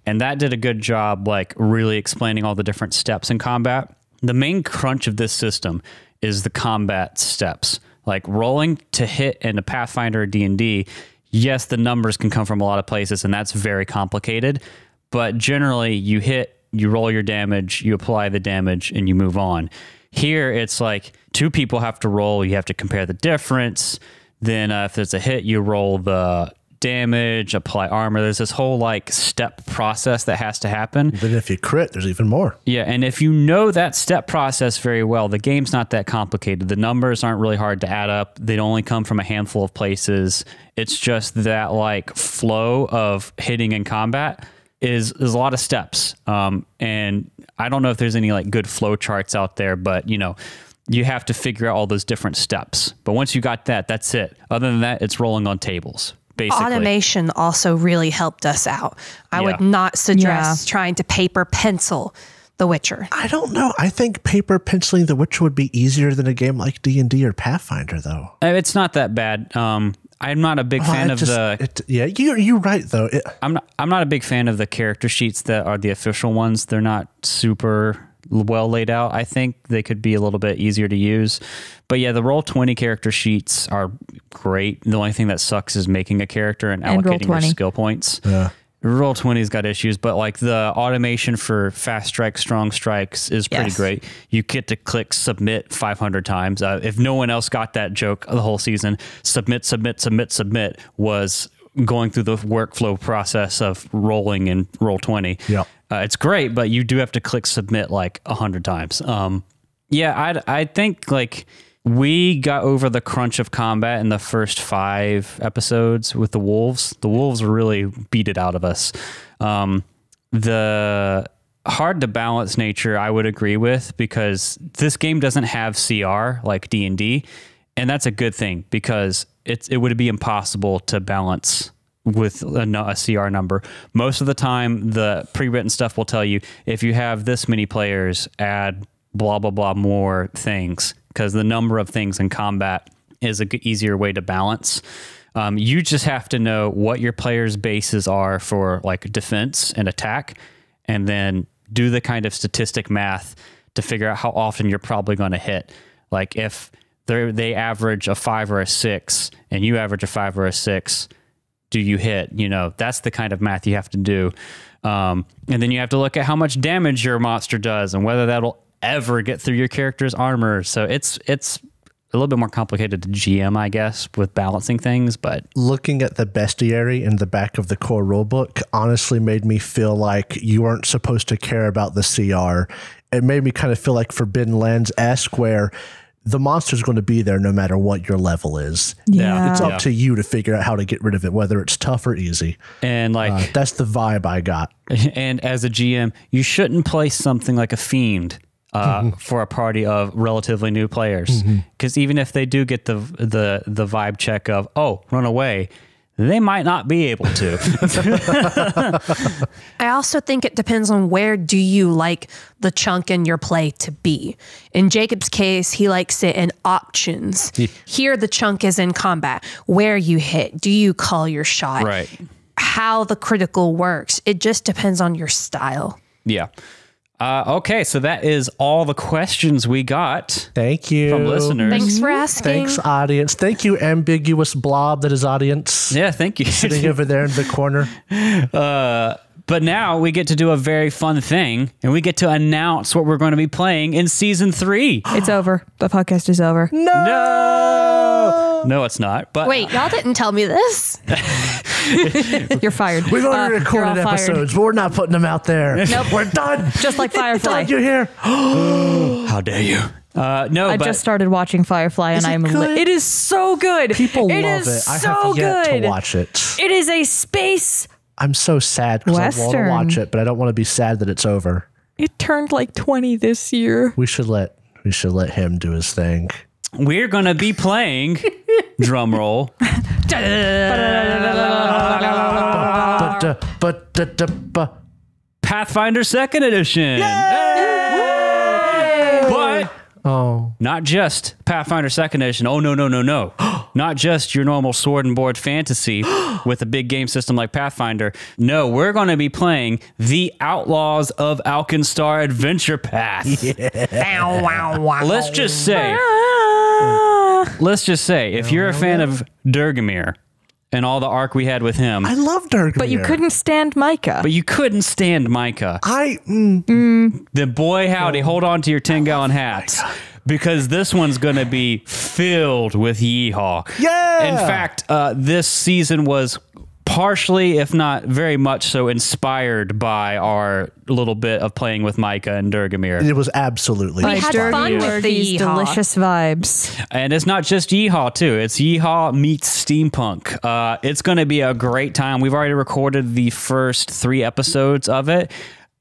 And that did a good job, like really explaining all the different steps in combat. The main crunch of this system is the combat steps, like rolling to hit in a Pathfinder or D&D. Yes, the numbers can come from a lot of places, and that's very complicated. But generally, you hit, you roll your damage, you apply the damage, and you move on. Here, it's like 2 people have to roll. You have to compare the difference. Then if there's a hit, you roll the damage, apply armor. There's this whole like step process that has to happen. Then if you crit, there's even more. Yeah, and if you know that step process very well, the game's not that complicated. The numbers aren't really hard to add up. They only come from a handful of places. It's just that like flow of hitting in combat is a lot of steps. And I don't know if there's any like good flow charts out there, but you know, you have to figure out all those different steps. But once you got that, that's it. Other than that, it's rolling on tables. Basically. Automation also really helped us out. I would not suggest trying to paper pencil The Witcher. I don't know. I think paper penciling The Witcher would be easier than a game like D&D or Pathfinder, though. It's not that bad. I'm not a big fan of you're right though. I'm not a big fan of the character sheets that are the official ones. They're not super well laid out. I think they could be a little bit easier to use. But yeah, the Roll20 character sheets are great. The only thing that sucks is making a character and allocating your skill points. Yeah. Roll20's got issues, but like the automation for fast strikes, strong strikes is pretty great. You get to click submit 500 times. If no one else got that joke the whole season, submit was going through the workflow process of rolling in Roll20. Yeah. It's great, but you do have to click submit like 100 times. Yeah, I think like we got over the crunch of combat in the first 5 episodes with the wolves. The wolves really beat it out of us. The hard to balance nature I would agree with, because this game doesn't have CR like D&D, and that's a good thing because it would be impossible to balance with a CR number. Most of the time, the pre-written stuff will tell you if you have this many players, add blah, blah, blah more things, because the number of things in combat is a easier way to balance. You just have to know what your players' bases are for like defense and attack, and then do the kind of statistic math to figure out how often you're probably going to hit. Like if they average a 5 or a 6 and you average a 5 or a 6, do you hit? You know, that's the kind of math you have to do. And then you have to look at how much damage your monster does and whether that'll ever get through your character's armor. So it's a little bit more complicated to GM, I guess, with balancing things. But looking at the bestiary in the back of the core rulebook honestly made me feel like you weren't supposed to care about the CR. It made me kind of feel like Forbidden Lands-esque, where the monster's going to be there no matter what your level is. Yeah. It's up to you to figure out how to get rid of it, whether it's tough or easy. And like that's the vibe I got. And as a GM, you shouldn't play something like a fiend for a party of relatively new players, because even if they do get the vibe check of run away, they might not be able to. I also think it depends on where do you like the chunk in your play to be. In Jacob's case, he likes it in options. Here, the chunk is in combat. Where you hit, do you call your shot? Right. How the critical works. It just depends on your style. Yeah. Okay, so that is all the questions we got. Thank you. From listeners. Thanks for asking. Thanks, audience. Thank you, ambiguous blob that is audience. Yeah, thank you. Sitting over there in the corner. But now we get to do a very fun thing, and we get to announce what we're going to be playing in Season 3. It's over. The podcast is over. No, it's not. But Wait, y'all didn't tell me this? You're fired. We've already recorded you're all fired. episodes, but we're not putting them out there. Nope. We're done. Just like Firefly. Done, you hear? how dare you? No, I but just started watching Firefly, and Is it I'm good? it is so good. People love is it. I so have yet good. to watch it. It is a space. I'm so sad because I want to Western. watch it, but I don't want to be sad that it's over. It turned like 20 this year. We should let him do his thing. we're going to be playing, drum roll, Pathfinder 2nd Edition. But not just Pathfinder 2nd Edition. Oh, no. Not just your normal sword and board fantasy with a big game system like Pathfinder. No, we're going to be playing the Outlaws of Alkenstar Adventure Path. Let's just say, if you're a fan of Durgamir and all the arc we had with him, I love Durgamir. But you couldn't stand Micah. but you couldn't stand Micah. I Boy, howdy, hold on to your 10-gallon hats. Because this one's going to be filled with yeehaw. Yeah! In fact, this season was partially, if not very much so, inspired by our little bit of playing with Micah and Durgamir. It was absolutely. We had fun with the yeehaw. delicious vibes. And it's not just yeehaw, too. It's yeehaw meets steampunk. It's going to be a great time. We've already recorded the first 3 episodes of it.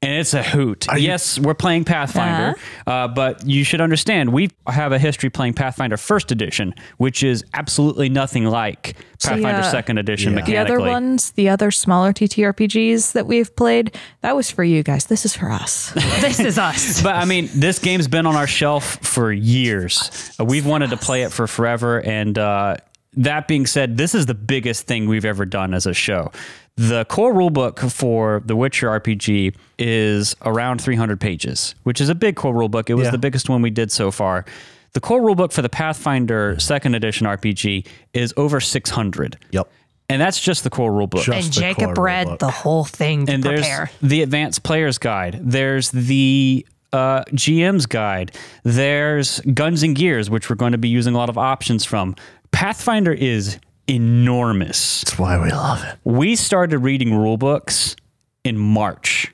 And it's a hoot. Yes, we're playing Pathfinder, but you should understand, we have a history playing Pathfinder 1st Edition, which is absolutely nothing like Pathfinder 2nd Edition The mechanically. other ones, the other smaller TTRPGs that we've played, that was for you guys. This is for us. This is us. But I mean, this game's been on our shelf for years. We've wanted to play it for forever, and that being said, this is the biggest thing we've ever done as a show. The core rulebook for the Witcher RPG is around 300 pages, which is a big core rulebook. It was the biggest one we did so far. The core rulebook for the Pathfinder 2nd Edition RPG is over 600. Yep. And that's just the core rulebook. And Jacob read the whole thing to And there's prepare. the Advanced Player's Guide. There's the GM's Guide. There's Guns and Gears, which we're going to be using a lot of options from. Pathfinder is enormous. That's why we love it. We started reading rule books in March.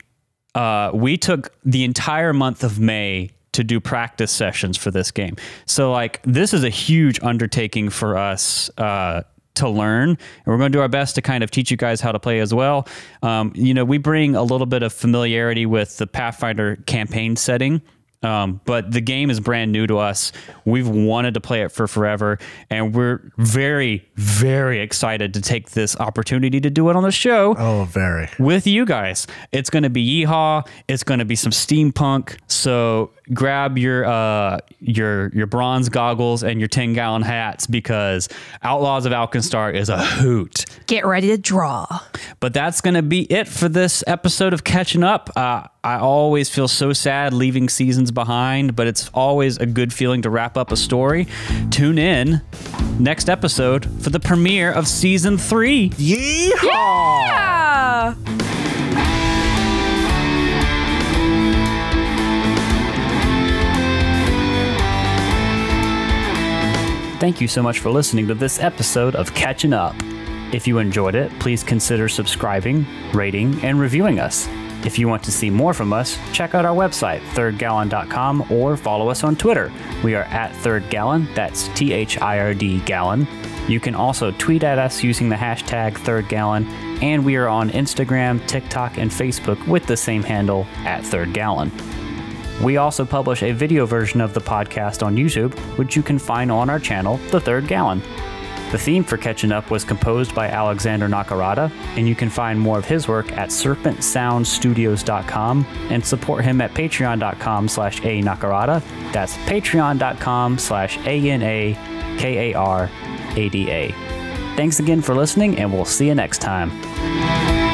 We took the entire month of May to do practice sessions for this game. So like this is a huge undertaking for us to learn, and we're going to do our best to kind of teach you guys how to play as well. We bring a little bit of familiarity with the Pathfinder campaign setting. But the game is brand new to us. We've wanted to play it for forever, and we're very, very excited to take this opportunity to do it on the show. Oh, very. With you guys. It's going to be yeehaw. It's going to be some steampunk. So grab your bronze goggles and your 10-gallon hats, because Outlaws of Alkenstar is a hoot. Get ready to draw. But that's going to be it for this episode of Catching Up. I always feel so sad leaving seasons behind, but it's always a good feeling to wrap up a story. Tune in next episode for the premiere of season 3. Yeehaw! Yeah! Thank you so much for listening to this episode of Catching Up. If you enjoyed it, please consider subscribing, rating, and reviewing us. If you want to see more from us, check out our website, thirdgallon.com, or follow us on Twitter. We are at thirdgallon, that's THIRD gallon. You can also tweet at us using the hashtag thirdgallon, and we are on Instagram, TikTok, and Facebook with the same handle, at thirdgallon. We also publish a video version of the podcast on YouTube, which you can find on our channel, The Third Gallon. The theme for Catching Up was composed by Alexander Nakarada, and you can find more of his work at serpentsoundstudios.com and support him at patreon.com/a-nakarada. That's patreon.com/ANAKARADA. Thanks again for listening, and we'll see you next time.